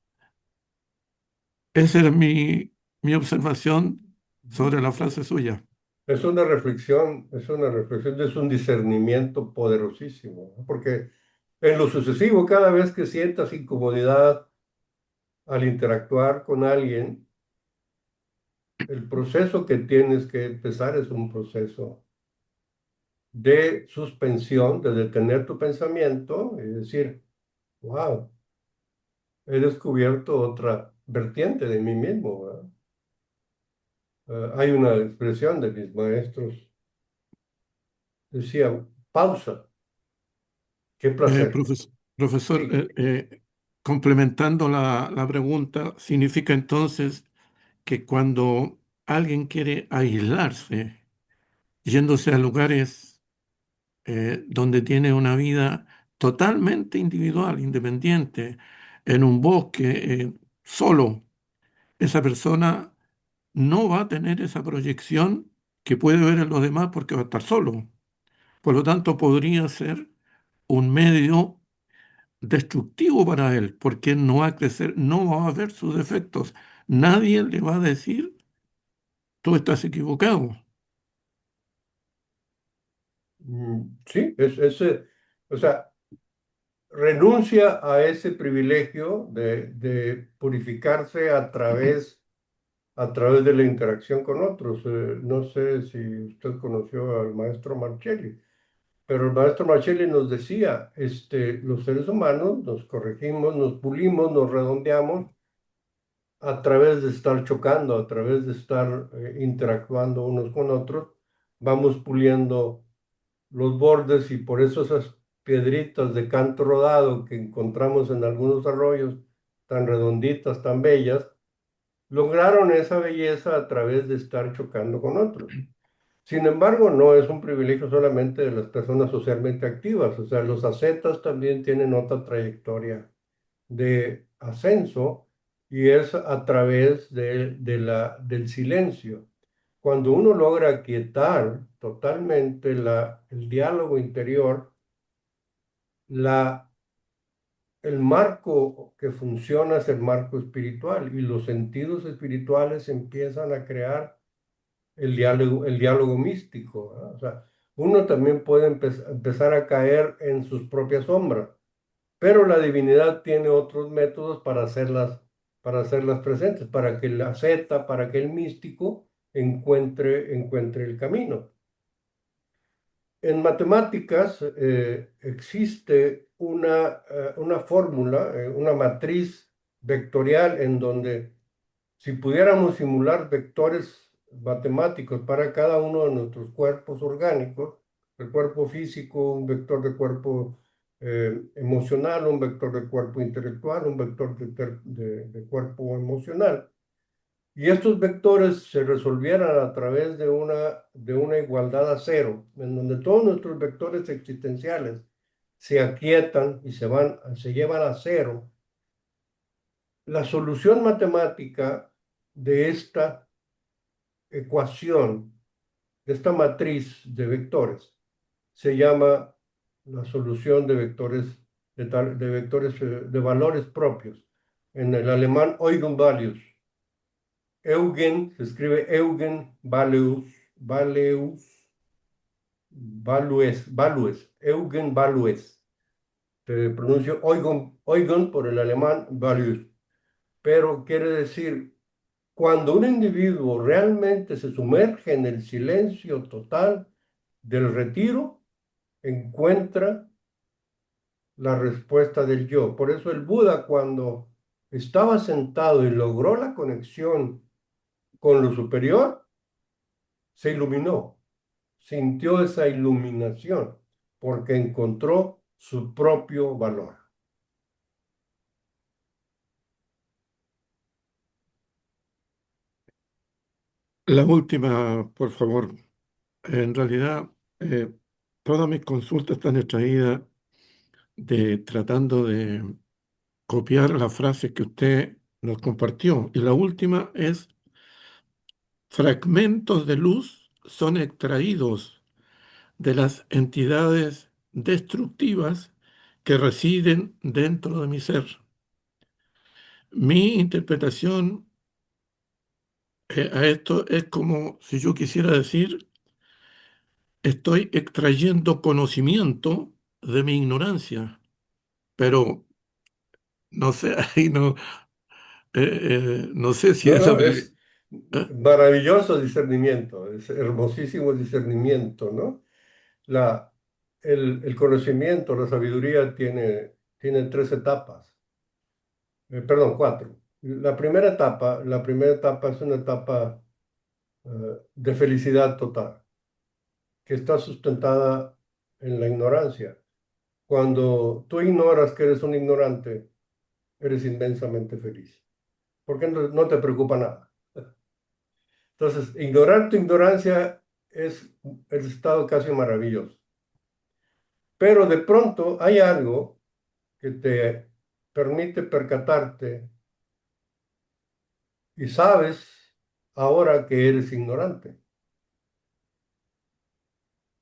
Esa era mi observación sobre la frase suya. es una reflexión, es un discernimiento poderosísimo, ¿no? Porque en lo sucesivo, cada vez que sientas incomodidad al interactuar con alguien, el proceso que tienes que empezar es un proceso de suspensión, de detener tu pensamiento y decir, wow, he descubierto otra vertiente de mí mismo, ¿verdad? Hay una expresión de mis maestros, decía, pausa, qué placer. Profesor, Sí. complementando la pregunta, significa entonces que cuando alguien quiere aislarse, yéndose a lugares donde tiene una vida totalmente individual, independiente, en un bosque, solo, esa persona no va a tener esa proyección que puede ver en los demás porque va a estar solo. Por lo tanto, podría ser un medio destructivo para él, porque no va a crecer, no va a ver sus defectos. Nadie le va a decir, tú estás equivocado. Sí, o sea, renuncia a ese privilegio de purificarse a través de la interacción con otros. No sé si usted conoció al maestro Marcelli, pero el maestro Marcelli nos decía, los seres humanos nos corregimos, nos pulimos, nos redondeamos a través de estar chocando, a través de estar interactuando unos con otros, vamos puliendo los bordes y por eso esas piedritas de canto rodado que encontramos en algunos arroyos tan redonditas, tan bellas, lograron esa belleza a través de estar chocando con otros. Sin embargo, no es un privilegio solamente de las personas socialmente activas, o sea, los ascetas también tienen otra trayectoria de ascenso y es a través del silencio. Cuando uno logra quietar totalmente el diálogo interior, la, el marco que funciona es el marco espiritual y los sentidos espirituales empiezan a crear el diálogo místico, ¿verdad? O sea, uno también puede empezar a caer en sus propias sombras, pero la divinidad tiene otros métodos para hacerlas presentes, para que la zeta, para que el místico encuentre el camino. En matemáticas existe una fórmula, una matriz vectorial en donde si pudiéramos simular vectores matemáticos para cada uno de nuestros cuerpos orgánicos, el cuerpo físico, un vector de cuerpo emocional, un vector de cuerpo intelectual, un vector de cuerpo emocional. Y estos vectores se resolvieran a través de una igualdad a cero, en donde todos nuestros vectores existenciales se aquietan y se llevan a cero. La solución matemática de esta ecuación, de esta matriz de vectores, se llama la solución de vectores, de vectores de valores propios. En el alemán Eigenvalues. Eugen, se escribe Eugen Values, Eugen Values. Se pronuncia Eugen por el alemán Values, pero quiere decir, cuando un individuo realmente se sumerge en el silencio total del retiro, encuentra la respuesta del yo. Por eso el Buda, cuando estaba sentado y logró la conexión con lo superior, se iluminó, sintió esa iluminación, porque encontró su propio valor. La última, por favor. En realidad, eh, todas mis consultas están extraídas de tratando de copiar las frases que usted nos compartió. Y la última es: fragmentos de luz son extraídos de las entidades destructivas que residen dentro de mi ser. Mi interpretación a esto es como si yo quisiera decir: estoy extrayendo conocimiento de mi ignorancia, pero no sé, ahí no, no sé si No, esa no, me... es maravilloso discernimiento, es hermosísimo discernimiento, ¿no? La, el conocimiento, la sabiduría tiene tres etapas, perdón, cuatro. La primera etapa es una etapa de felicidad total, que está sustentada en la ignorancia. Cuando tú ignoras que eres un ignorante, eres inmensamente feliz, porque no te preocupa nada. Entonces, ignorar tu ignorancia es el estado casi maravilloso. Pero de pronto hay algo que te permite percatarte y sabes ahora que eres ignorante.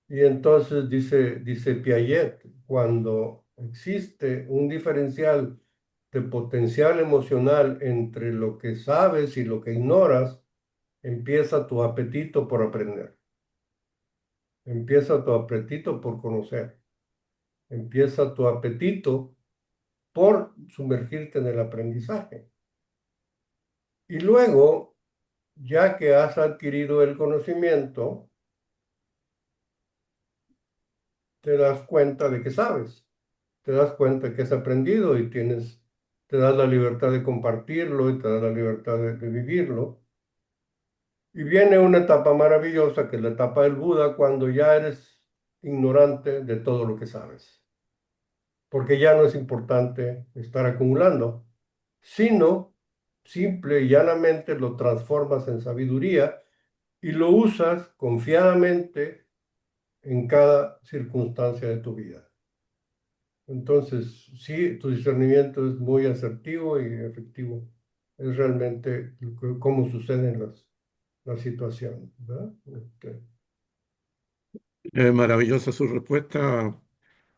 Y entonces dice Piaget, cuando existe un diferencial de potencial emocional entre lo que sabes y lo que ignoras, empieza tu apetito por aprender, empieza tu apetito por conocer, empieza tu apetito por sumergirte en el aprendizaje. Y luego, ya que has adquirido el conocimiento, te das cuenta de que sabes, te das cuenta de que has aprendido y te das la libertad de compartirlo y te das la libertad de vivirlo. Y viene una etapa maravillosa, que es la etapa del Buda, cuando ya eres ignorante de todo lo que sabes, porque ya no es importante estar acumulando, sino simple y llanamente lo transformas en sabiduría y lo usas confiadamente en cada circunstancia de tu vida. Entonces, sí, tu discernimiento es muy asertivo y efectivo. Es realmente cómo suceden las situaciones, ¿verdad? Maravillosa su respuesta,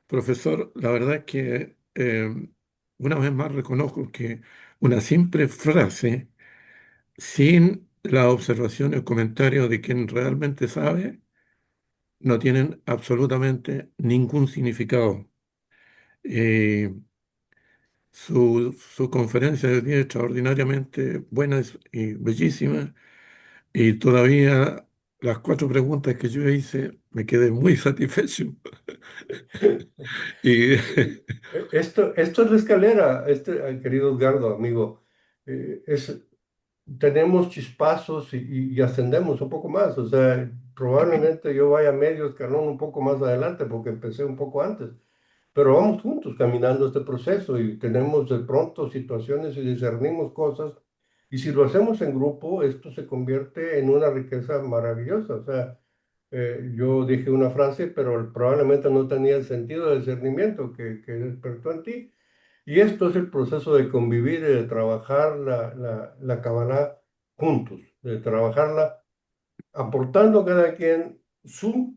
profesor. La verdad es que una vez más reconozco que una simple frase, sin la observación y el comentario de quien realmente sabe, no tienen absolutamente ningún significado. Eh, su conferencia del día es extraordinariamente buena y bellísima, y todavía las cuatro preguntas que yo hice me quedé muy satisfecho. Y Esto es la escalera, querido Edgardo, amigo. Es tenemos chispazos y ascendemos un poco más. O sea, probablemente yo vaya medio escalón un poco más adelante porque empecé un poco antes. Pero vamos juntos caminando este proceso y tenemos de pronto situaciones y discernimos cosas. Y si lo hacemos en grupo, esto se convierte en una riqueza maravillosa. O sea, yo dije una frase, pero probablemente no tenía el sentido de discernimiento que despertó en ti. Y esto es el proceso de convivir y de trabajar la Kabbalah juntos, de trabajarla aportando cada quien su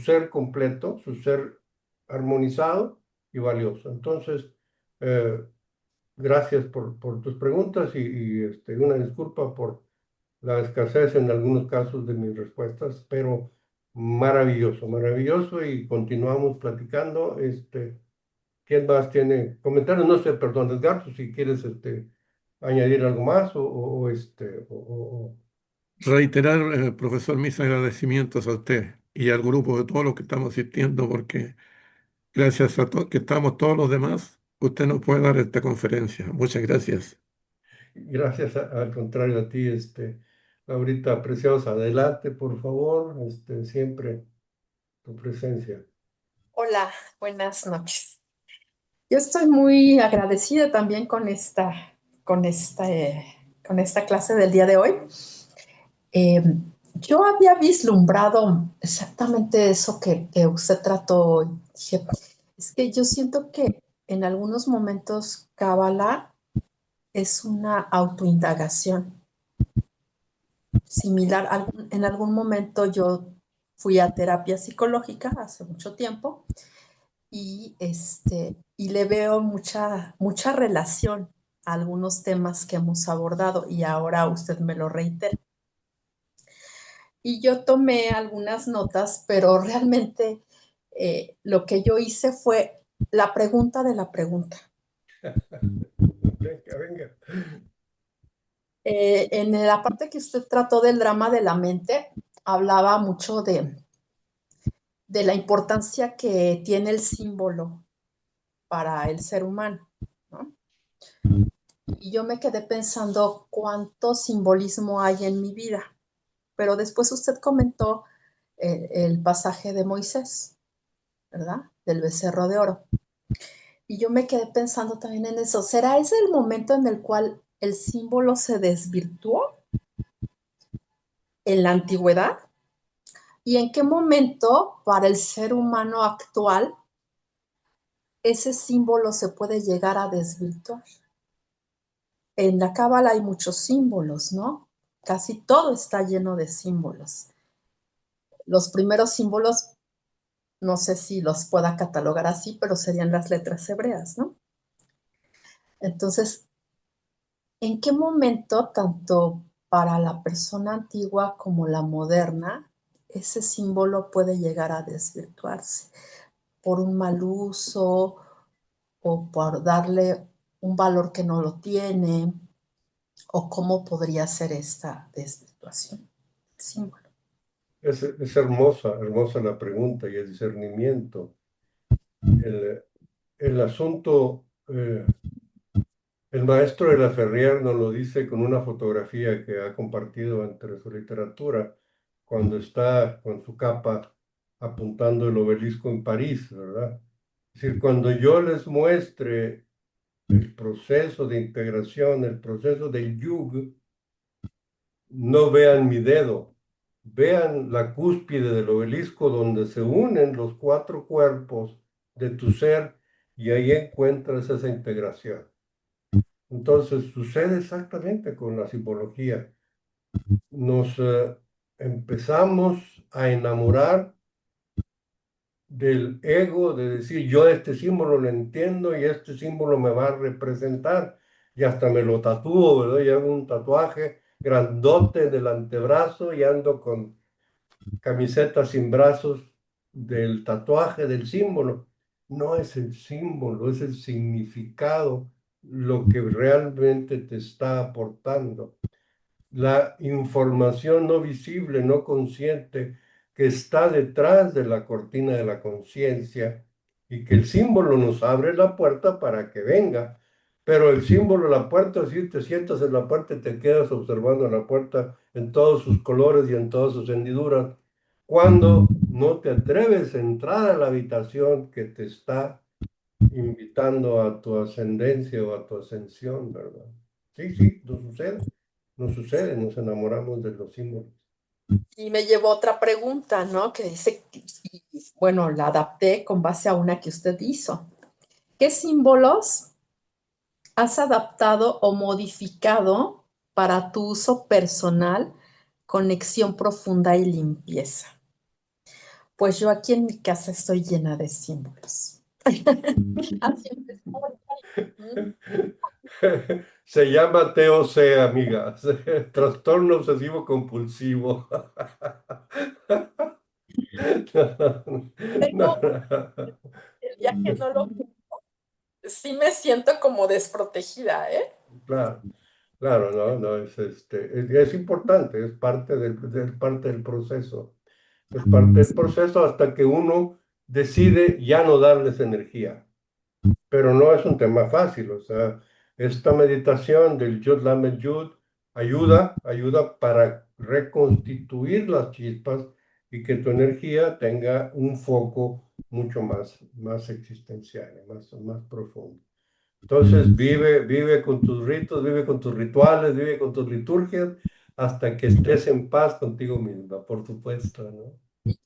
ser completo, su ser armonizado y valioso. Entonces, eh, gracias por tus preguntas y una disculpa por la escasez en algunos casos de mis respuestas, pero maravilloso, maravilloso y continuamos platicando. ¿Quién más tiene comentarios? No sé, perdón, Edgardo, si quieres añadir algo más o- Reiterar, profesor, mis agradecimientos a usted y al grupo de todos los que estamos asistiendo, porque gracias a que estamos todos los demás, usted nos puede dar esta conferencia. Muchas gracias. gracias al contrario a ti, Laurita, preciosa, adelante, por favor, siempre tu presencia. Hola, buenas noches. Yo estoy muy agradecida también con esta, con esta clase del día de hoy. Eh, yo había vislumbrado exactamente eso que usted trató hoy. Dije, es que yo siento que en algunos momentos Kabbalah es una autoindagación similar. En algún momento yo fui a terapia psicológica hace mucho tiempo y le veo mucha relación a algunos temas que hemos abordado y ahora usted me lo reitera. Y yo tomé algunas notas, pero realmente lo que yo hice fue la pregunta de la pregunta. Venga, venga. En la parte que usted trató del drama de la mente, hablaba mucho de la importancia que tiene el símbolo para el ser humano, ¿no? Y yo me quedé pensando cuánto simbolismo hay en mi vida. Pero después usted comentó el pasaje de Moisés, ¿verdad? Del becerro de oro. Y yo me quedé pensando también en eso. ¿Será ese el momento en el cual el símbolo se desvirtuó en la antigüedad? ¿Y en qué momento para el ser humano actual ese símbolo se puede llegar a desvirtuar? En la Cábala hay muchos símbolos, ¿no? Casi todo está lleno de símbolos. Los primeros símbolos, no sé si los pueda catalogar así, pero serían las letras hebreas, ¿no? Entonces, ¿en qué momento, tanto para la persona antigua como la moderna, ese símbolo puede llegar a desvirtuarse por un mal uso o por darle un valor que no lo tiene? ¿O cómo podría ser esta desvirtuación? Símbolo. Es hermosa, hermosa la pregunta y el discernimiento. El, el asunto, el maestro de la Ferrier nos lo dice con una fotografía que ha compartido entre su literatura cuando está con su capa apuntando el obelisco en París, ¿verdad? Es decir, cuando yo les muestre el proceso de integración, el proceso del yug, no vean mi dedo, vean la cúspide del obelisco donde se unen los cuatro cuerpos de tu ser y ahí encuentras esa integración. Entonces sucede exactamente con la simbología. Nos empezamos a enamorar del ego, de decir yo este símbolo lo entiendo y este símbolo me va a representar y hasta me lo tatúo, ¿verdad? Y hago un tatuaje grandote del antebrazo y ando con camisetas sin brazos del tatuaje, del símbolo. No es el símbolo, es el significado lo que realmente te está aportando. La información no visible, no consciente, que está detrás de la cortina de la conciencia y que el símbolo nos abre la puerta para que venga. Pero el símbolo de la puerta, si te sientas en la puerta y te quedas observando la puerta en todos sus colores y en todas sus hendiduras, cuando no te atreves a entrar a la habitación que te está invitando a tu ascendencia o a tu ascensión, ¿verdad? Sí, sí, nos sucede, nos enamoramos de los símbolos. Y me llevó otra pregunta, ¿no? Que dice, y, bueno, la adapté con base a una que usted hizo. ¿Qué símbolos has adaptado o modificado para tu uso personal, conexión profunda y limpieza? Pues yo aquí en mi casa estoy llena de símbolos. Así empezó. Se llama TOC, amiga, trastorno obsesivo compulsivo. No, Tengo el día que no lo, sí me siento como desprotegida, ¿eh? claro, claro, no, no, es importante, es parte del proceso. Es parte del proceso hasta que uno decide ya no darles energía. Pero no es un tema fácil, o sea, esta meditación del Yud Lamed Yud ayuda para reconstituir las chispas y que tu energía tenga un foco mucho más existencial, más profundo. Entonces vive con tus ritos, vive con tus rituales, vive con tus liturgias, hasta que estés en paz contigo misma, por supuesto, ¿no?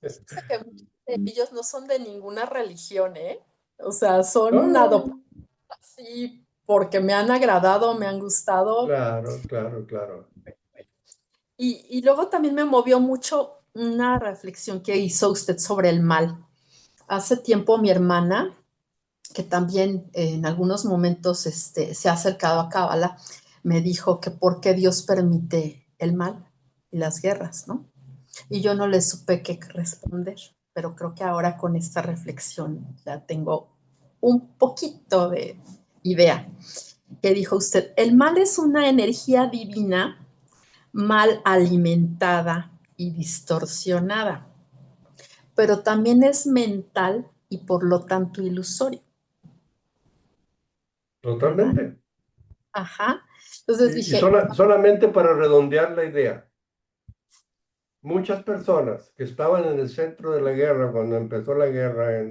Sé que muchos de ellos no son de ninguna religión, ¿eh? O sea, No, son no, adoptados así porque me han agradado, me han gustado. claro, claro, claro. Y luego también me movió mucho una reflexión que hizo usted sobre el mal. Hace tiempo mi hermana, que también en algunos momentos se ha acercado a Cábala, me dijo que por qué Dios permite el mal y las guerras, ¿no? Y yo no le supe qué responder, pero creo que ahora con esta reflexión ya tengo un poquito de idea. Que dijo usted, el mal es una energía divina mal alimentada y distorsionada, pero también es mental y por lo tanto ilusorio, ¿verdad? Totalmente. Ajá. Entonces Y dije, solamente para redondear la idea, muchas personas que estaban en el centro de la guerra, cuando empezó la guerra,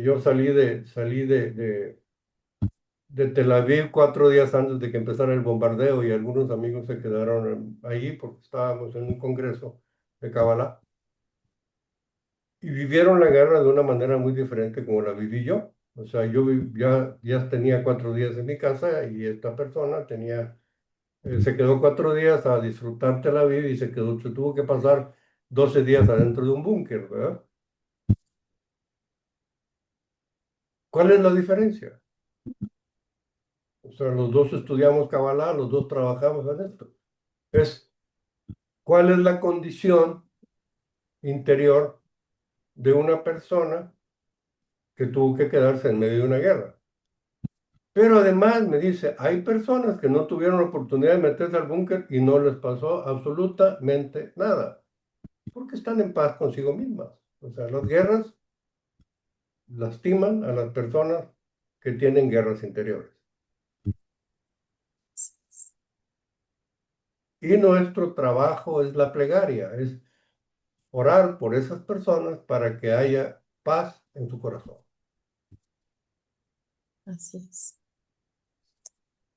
yo salí de Tel Aviv 4 días antes de que empezara el bombardeo y algunos amigos se quedaron ahí porque estábamos en un congreso de Kabbalah y vivieron la guerra de una manera muy diferente como la viví yo. O sea, ya tenía 4 días en mi casa y esta persona se quedó 4 días a disfrutar Tel Aviv y se tuvo que pasar 12 días adentro de un búnker, ¿verdad? ¿Cuál es la diferencia? O sea, los dos estudiamos Kabbalah, los dos trabajamos en esto. Es, ¿cuál es la condición interior de una persona que tuvo que quedarse en medio de una guerra? Pero además me dice, hay personas que no tuvieron la oportunidad de meterse al búnker y no les pasó absolutamente nada, porque están en paz consigo mismas. O sea, las guerras lastiman a las personas que tienen guerras interiores. Y nuestro trabajo es la plegaria, es orar por esas personas para que haya paz en su corazón. así es.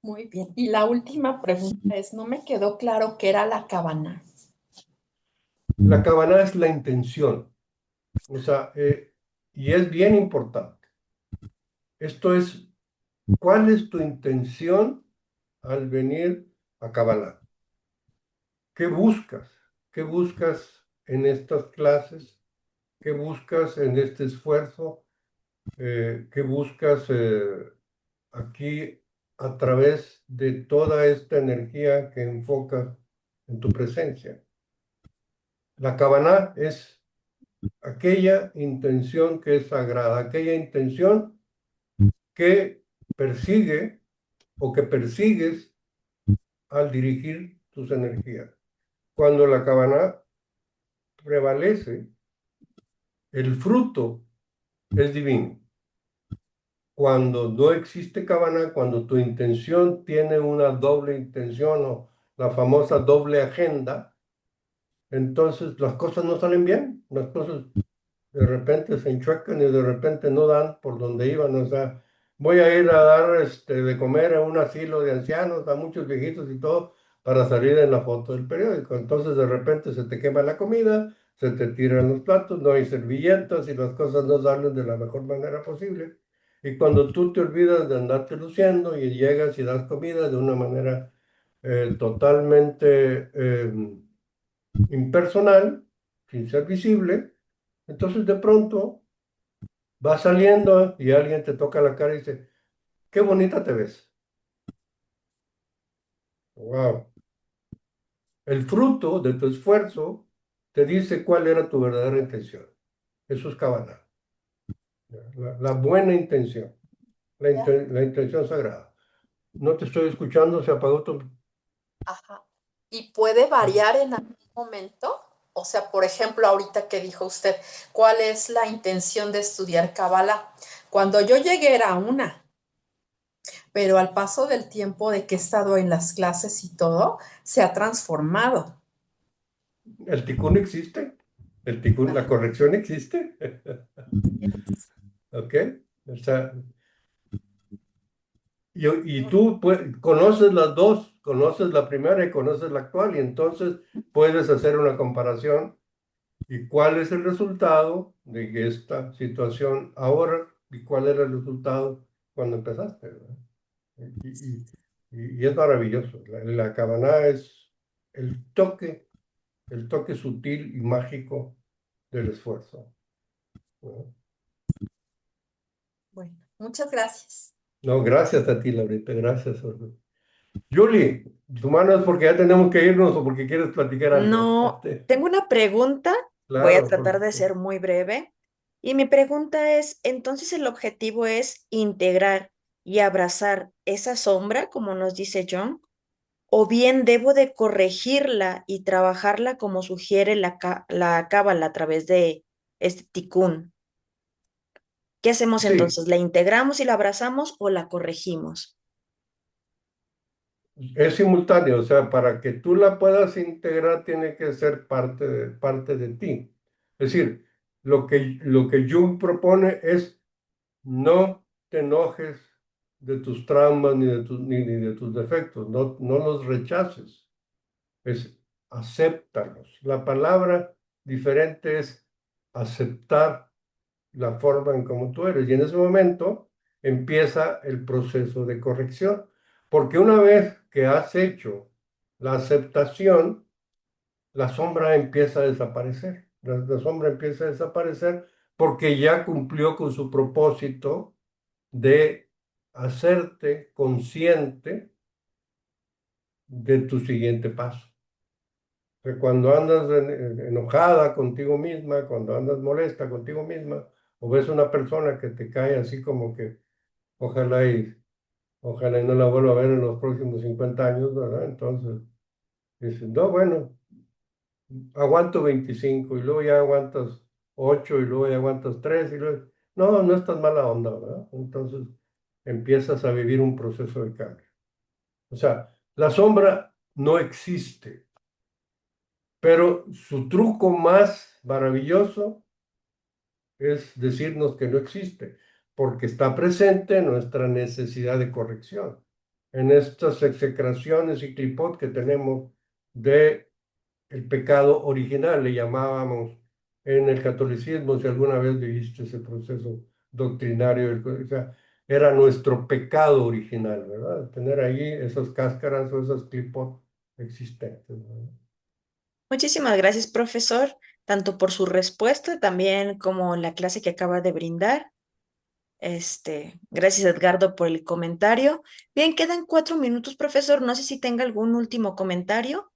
Muy bien. Y la última pregunta es, no me quedó claro qué era la cabana. La cabana es la intención, o sea, y es bien importante. Esto es, ¿cuál es tu intención al venir a Kabbalah? ¿Qué buscas? ¿Qué buscas en estas clases? ¿Qué buscas en este esfuerzo? ¿Qué buscas aquí a través de toda esta energía que enfocas en tu presencia? La Kavaná es aquella intención que es sagrada, aquella intención que persigue o que persigues al dirigir tus energías. Cuando la Kavaná prevalece, el fruto es divino. cuando no existe Kavaná, cuando tu intención tiene una doble intención o la famosa doble agenda, entonces las cosas no salen bien, las cosas de repente se enchuecan y de repente no dan por donde iban. O sea, voy a ir a dar de comer a un asilo de ancianos, a muchos viejitos y todo, para salir en la foto del periódico. Entonces de repente se te quema la comida, se te tiran los platos, no hay servilletas y las cosas no salen de la mejor manera posible. Y cuando tú te olvidas de andarte luciendo y llegas y das comida de una manera totalmente impersonal, sin ser visible, entonces de pronto vas saliendo y alguien te toca la cara y dice, qué bonita te ves. Wow. El fruto de tu esfuerzo te dice cuál era tu verdadera intención. Eso es Kabbalah. La buena intención, Ya. la intención sagrada. No te estoy escuchando, se apagó tu... Ajá. ¿Y puede variar en algún momento? O sea, por ejemplo, ahorita que dijo usted, ¿cuál es la intención de estudiar Kabbalah? Cuando yo llegué era una, pero al paso del tiempo de que he estado en las clases y todo, se ha transformado. El tikkun existe, el tikkun, la corrección existe. ¿Ok? O sea, y tú conoces las dos, conoces la primera y conoces la actual, y entonces puedes hacer una comparación y cuál es el resultado de esta situación ahora y cuál era el resultado cuando empezaste, ¿verdad? Y, y- y es maravilloso. La Kavaná es el toque sutil y mágico del esfuerzo, ¿no? Bueno, muchas gracias. No, gracias a ti, Laurita, gracias. Julie, tu mano es porque ya tenemos que irnos o porque quieres platicar algo. No, tengo una pregunta, voy a Claro, por tratar de supuesto. ser muy breve. Y mi pregunta es, entonces el objetivo es integrar y abrazar esa sombra, como nos dice John, o bien debo de corregirla y trabajarla como sugiere la cábala a través de este tikkun. ¿Qué hacemos Sí, entonces? ¿La integramos y la abrazamos o la corregimos? es simultáneo, o sea, para que tú la puedas integrar tiene que ser parte de ti. Es decir, lo que Jung propone es no te enojes de tus traumas ni de tus defectos, no los rechaces, es acéptalos. La palabra diferente es aceptar la forma en cómo tú eres. Y en ese momento empieza el proceso de corrección. Porque una vez que has hecho la aceptación, la sombra empieza a desaparecer. La sombra empieza a desaparecer porque ya cumplió con su propósito de hacerte consciente de tu siguiente paso. Que cuando andas enojada contigo misma, cuando andas molesta contigo misma, o ves una persona que te cae así como que ojalá ojalá y no la vuelva a ver en los próximos 50 años, ¿verdad? Entonces, dices, no, bueno, aguanto 25 y luego ya aguantas 8 y luego ya aguantas 3 y luego, no, no estás mala onda, ¿verdad? Entonces, empiezas a vivir un proceso de cambio. O sea, la sombra no existe, pero su truco más maravilloso es decirnos que no existe, porque está presente en nuestra necesidad de corrección, en estas execraciones y clipot que tenemos de el pecado original, le llamábamos en el catolicismo, si alguna vez viviste ese proceso doctrinario, o sea, era nuestro pecado original, ¿verdad? Tener ahí esas cáscaras o esas clipot existentes, ¿verdad? Muchísimas gracias, profesor, tanto por su respuesta, también como la clase que acaba de brindar. Gracias, Edgardo, por el comentario. Bien, quedan 4 minutos, profesor. No sé si tenga algún último comentario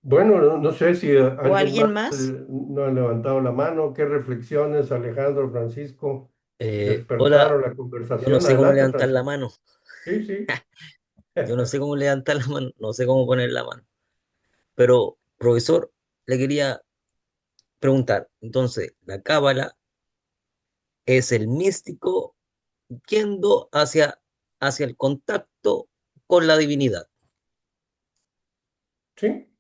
Bueno, no sé si o alguien más alguien más. no ha levantado la mano. ¿Qué reflexiones, Alejandro, Francisco, Hola, despertaron la yo no conversación? sé cómo Adelante, levantar la Francisco. mano. Sí, sí. Yo no sé cómo levantar la mano, no sé cómo poner la mano. Pero, profesor, le quería preguntar, entonces, ¿la cábala es el místico yendo hacia el contacto con la divinidad. ¿Sí?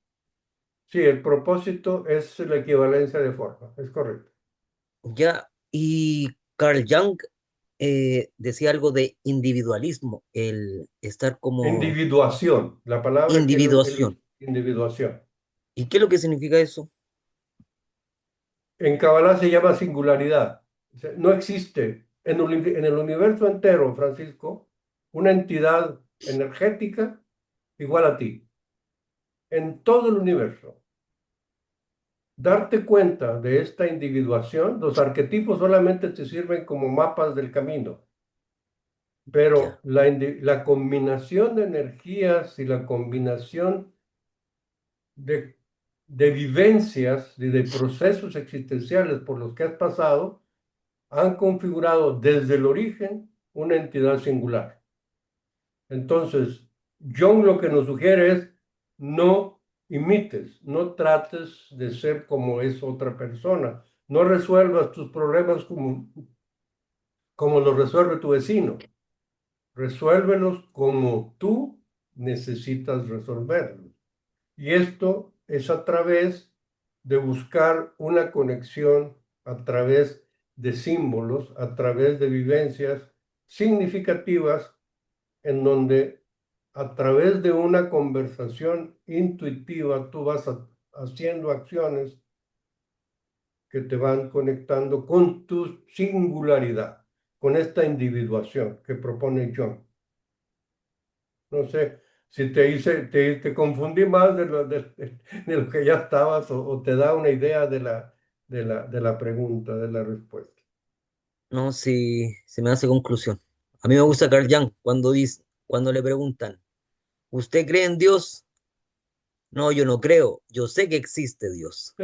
Sí, el propósito es la equivalencia de forma, es correcto. Ya, y Carl Jung decía algo de individualismo, el estar como Individuación, la palabra que él usa, individuación. individuación. ¿Y qué es lo que significa eso? En Kabbalah se llama singularidad. O sea, no existe en el universo entero, Francisco, una entidad energética igual a ti. En todo el universo. Darte cuenta de esta individuación, los arquetipos solamente te sirven como mapas del camino, pero Ya, la combinación de energías y la combinación de, de vivencias y de procesos existenciales por los que has pasado han configurado desde el origen una entidad singular. Entonces, Jung lo que nos sugiere es no imites, no trates de ser como es otra persona, no resuelvas tus problemas como los resuelve tu vecino, resuélvelos como tú necesitas resolverlos. Y esto es a través de buscar una conexión, a través de símbolos, a través de vivencias significativas en donde a través de una conversación intuitiva tú vas haciendo acciones que te van conectando con tu singularidad, con esta individuación que propone John. No sé si te confundí más de lo que ya estabas o te da una idea de la pregunta, de la respuesta. no, si se me hace conclusión. A mí me gusta Carl Jung cuando le preguntan, ¿usted cree en Dios? No, yo no creo, yo sé que existe Dios.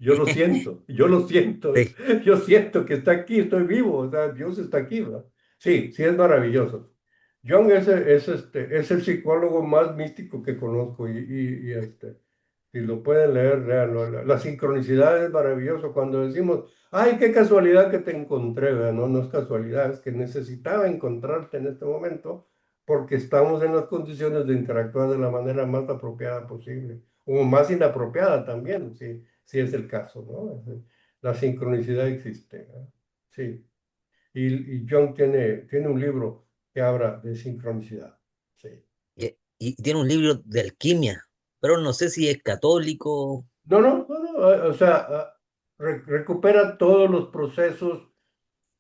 Yo lo siento, Sí, yo siento que está aquí, estoy vivo, o sea, Dios está aquí, ¿verdad? Sí, sí es maravilloso. Jung es el psicólogo más místico que conozco si lo pueden leer, léanlo. La sincronicidad es maravilloso cuando decimos, ay, qué casualidad que te encontré, ¿verdad? No, no es casualidad, es que necesitaba encontrarte en este momento porque estamos en las condiciones de interactuar de la manera más apropiada posible, o más inapropiada también, si es el caso, ¿no? La sincronicidad existe, ¿verdad? Sí. Y Jung tiene un libro que habla de sincronicidad. Sí. y tiene un libro de alquimia, pero no sé si es católico. No, no, no, no, o sea, recupera todos los procesos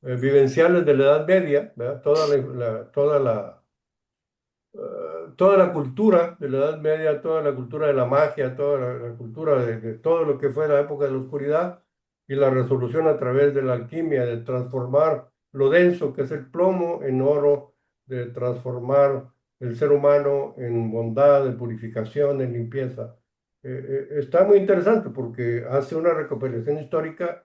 vivenciales de la Edad Media, ¿verdad? Toda la cultura de la Edad Media, toda la cultura de la magia, toda la cultura de todo lo que fue la época de la oscuridad y la resolución a través de la alquimia, de transformar lo denso que es el plomo en oro, de transformar el ser humano en bondad, en purificación, en limpieza. Está muy interesante porque hace una recopilación histórica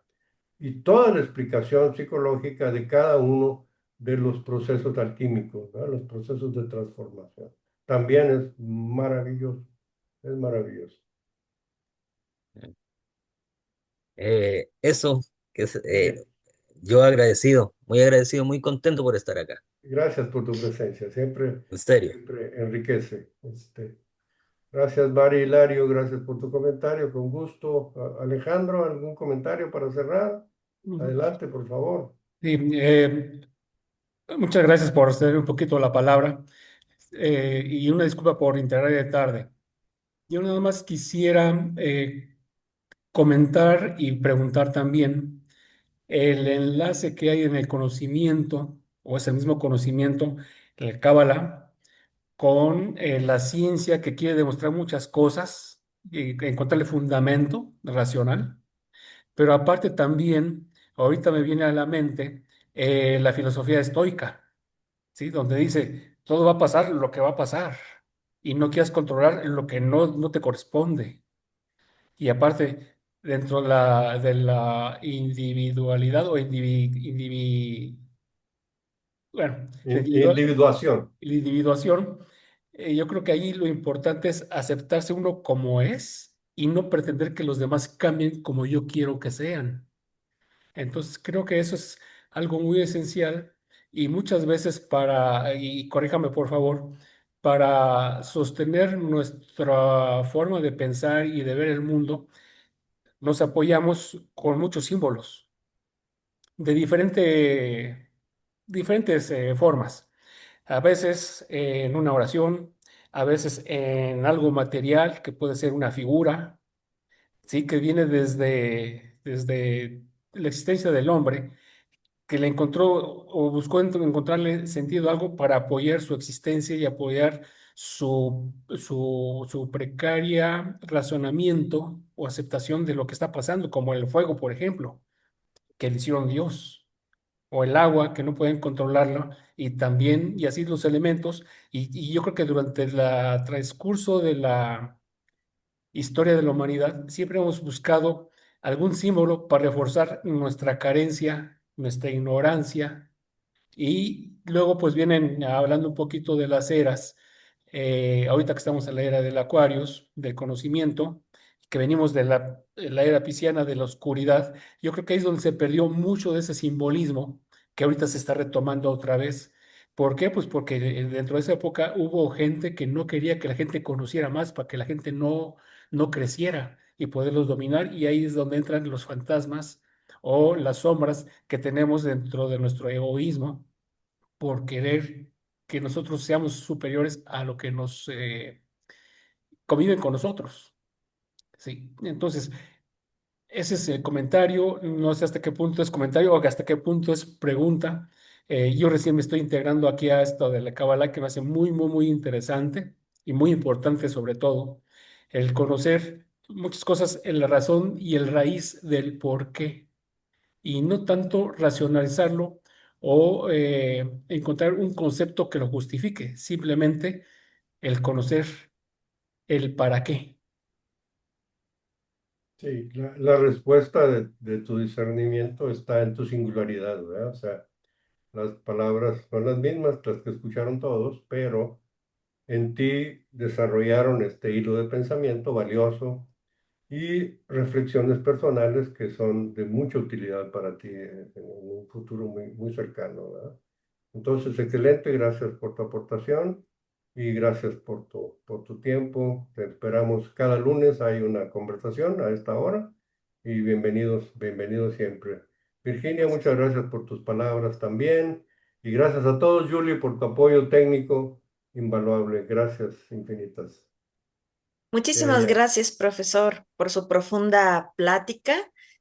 y toda la explicación psicológica de cada uno de los procesos alquímicos, ¿verdad? Los procesos de transformación. También es maravilloso, es maravilloso. Eso, que Bien, yo agradecido, muy contento por estar acá, gracias por tu presencia, siempre, en serio. siempre enriquece. Gracias, Mari Hilario, gracias por tu comentario, con gusto. Alejandro, ¿algún comentario para cerrar? Ujú. Adelante, por favor. Sí, muchas gracias por ceder un poquito la palabra y una disculpa por entrar de tarde. Yo nada más quisiera comentar y preguntar también el enlace que hay en el conocimiento o ese mismo conocimiento, el Cábala, con la ciencia que quiere demostrar muchas cosas y encontrarle fundamento racional. Pero aparte también, ahorita me viene a la mente la filosofía estoica, ¿sí? Donde dice, todo va a pasar lo que va a pasar y no quieras controlar lo que no te corresponde. Y aparte, dentro de la individualidad o bueno, Individuación. la individuación, yo creo que ahí lo importante es aceptarse uno como es y no pretender que los demás cambien como yo quiero que sean. Entonces creo que eso es algo muy esencial y muchas veces y corríjame por favor, para sostener nuestra forma de pensar y de ver el mundo, nos apoyamos con muchos símbolos de diferentes formas. A veces en una oración, a veces en algo material que puede ser una figura, ¿sí? Que viene desde la existencia del hombre, que le encontró o buscó encontrarle sentido a algo para apoyar su existencia y apoyar su precaria razonamiento o aceptación de lo que está pasando, como el fuego, por ejemplo, que le hicieron Dios, o el agua, que no pueden controlarlo, y también, y así los elementos, y yo creo que durante el transcurso de la historia de la humanidad, siempre hemos buscado algún símbolo para reforzar nuestra carencia, nuestra ignorancia, y luego pues vienen hablando un poquito de las eras, ahorita que estamos en la era del Aquarius, del conocimiento, que venimos de la era pisciana de la oscuridad. Yo creo que ahí es donde se perdió mucho de ese simbolismo que ahorita se está retomando otra vez. ¿Por qué? Pues porque dentro de esa época hubo gente que no quería que la gente conociera más para que la gente no creciera y poderlos dominar, y ahí es donde entran los fantasmas o las sombras que tenemos dentro de nuestro egoísmo por querer que nosotros seamos superiores a lo que nos conviven con nosotros. Sí, entonces, ese es el comentario. No sé hasta qué punto es comentario o hasta qué punto es pregunta. Yo recién me estoy integrando aquí a esto de la Kabbalah, que me hace muy, muy, muy interesante y muy importante, sobre todo, el conocer muchas cosas en la razón y el raíz del por qué, y no tanto racionalizarlo o encontrar un concepto que lo justifique, simplemente el conocer el para qué. Sí, la respuesta de tu discernimiento está en tu singularidad, ¿verdad? O sea, las palabras son las mismas, las que escucharon todos, pero en ti desarrollaron este hilo de pensamiento valioso y reflexiones personales que son de mucha utilidad para ti en un futuro muy, muy cercano, ¿verdad? Entonces, excelente, gracias por tu aportación y gracias por tu tiempo. Te esperamos cada lunes, hay una conversación a esta hora y bienvenidos, bienvenidos siempre. Virginia, muchas gracias por tus palabras también y gracias a todos, Julie, por tu apoyo técnico invaluable. Gracias infinitas. Muchísimas gracias, profesor, por su profunda plática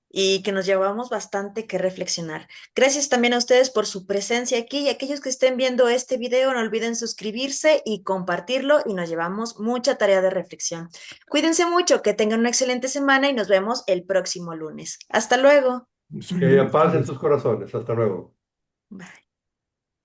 y que nos llevamos bastante que reflexionar. Gracias también a ustedes por su presencia aquí y aquellos que estén viendo este video, no olviden suscribirse y compartirlo y nos llevamos mucha tarea de reflexión. Cuídense mucho, que tengan una excelente semana y nos vemos el próximo lunes. Hasta luego. Que haya paz en sus corazones. Hasta luego. Bye.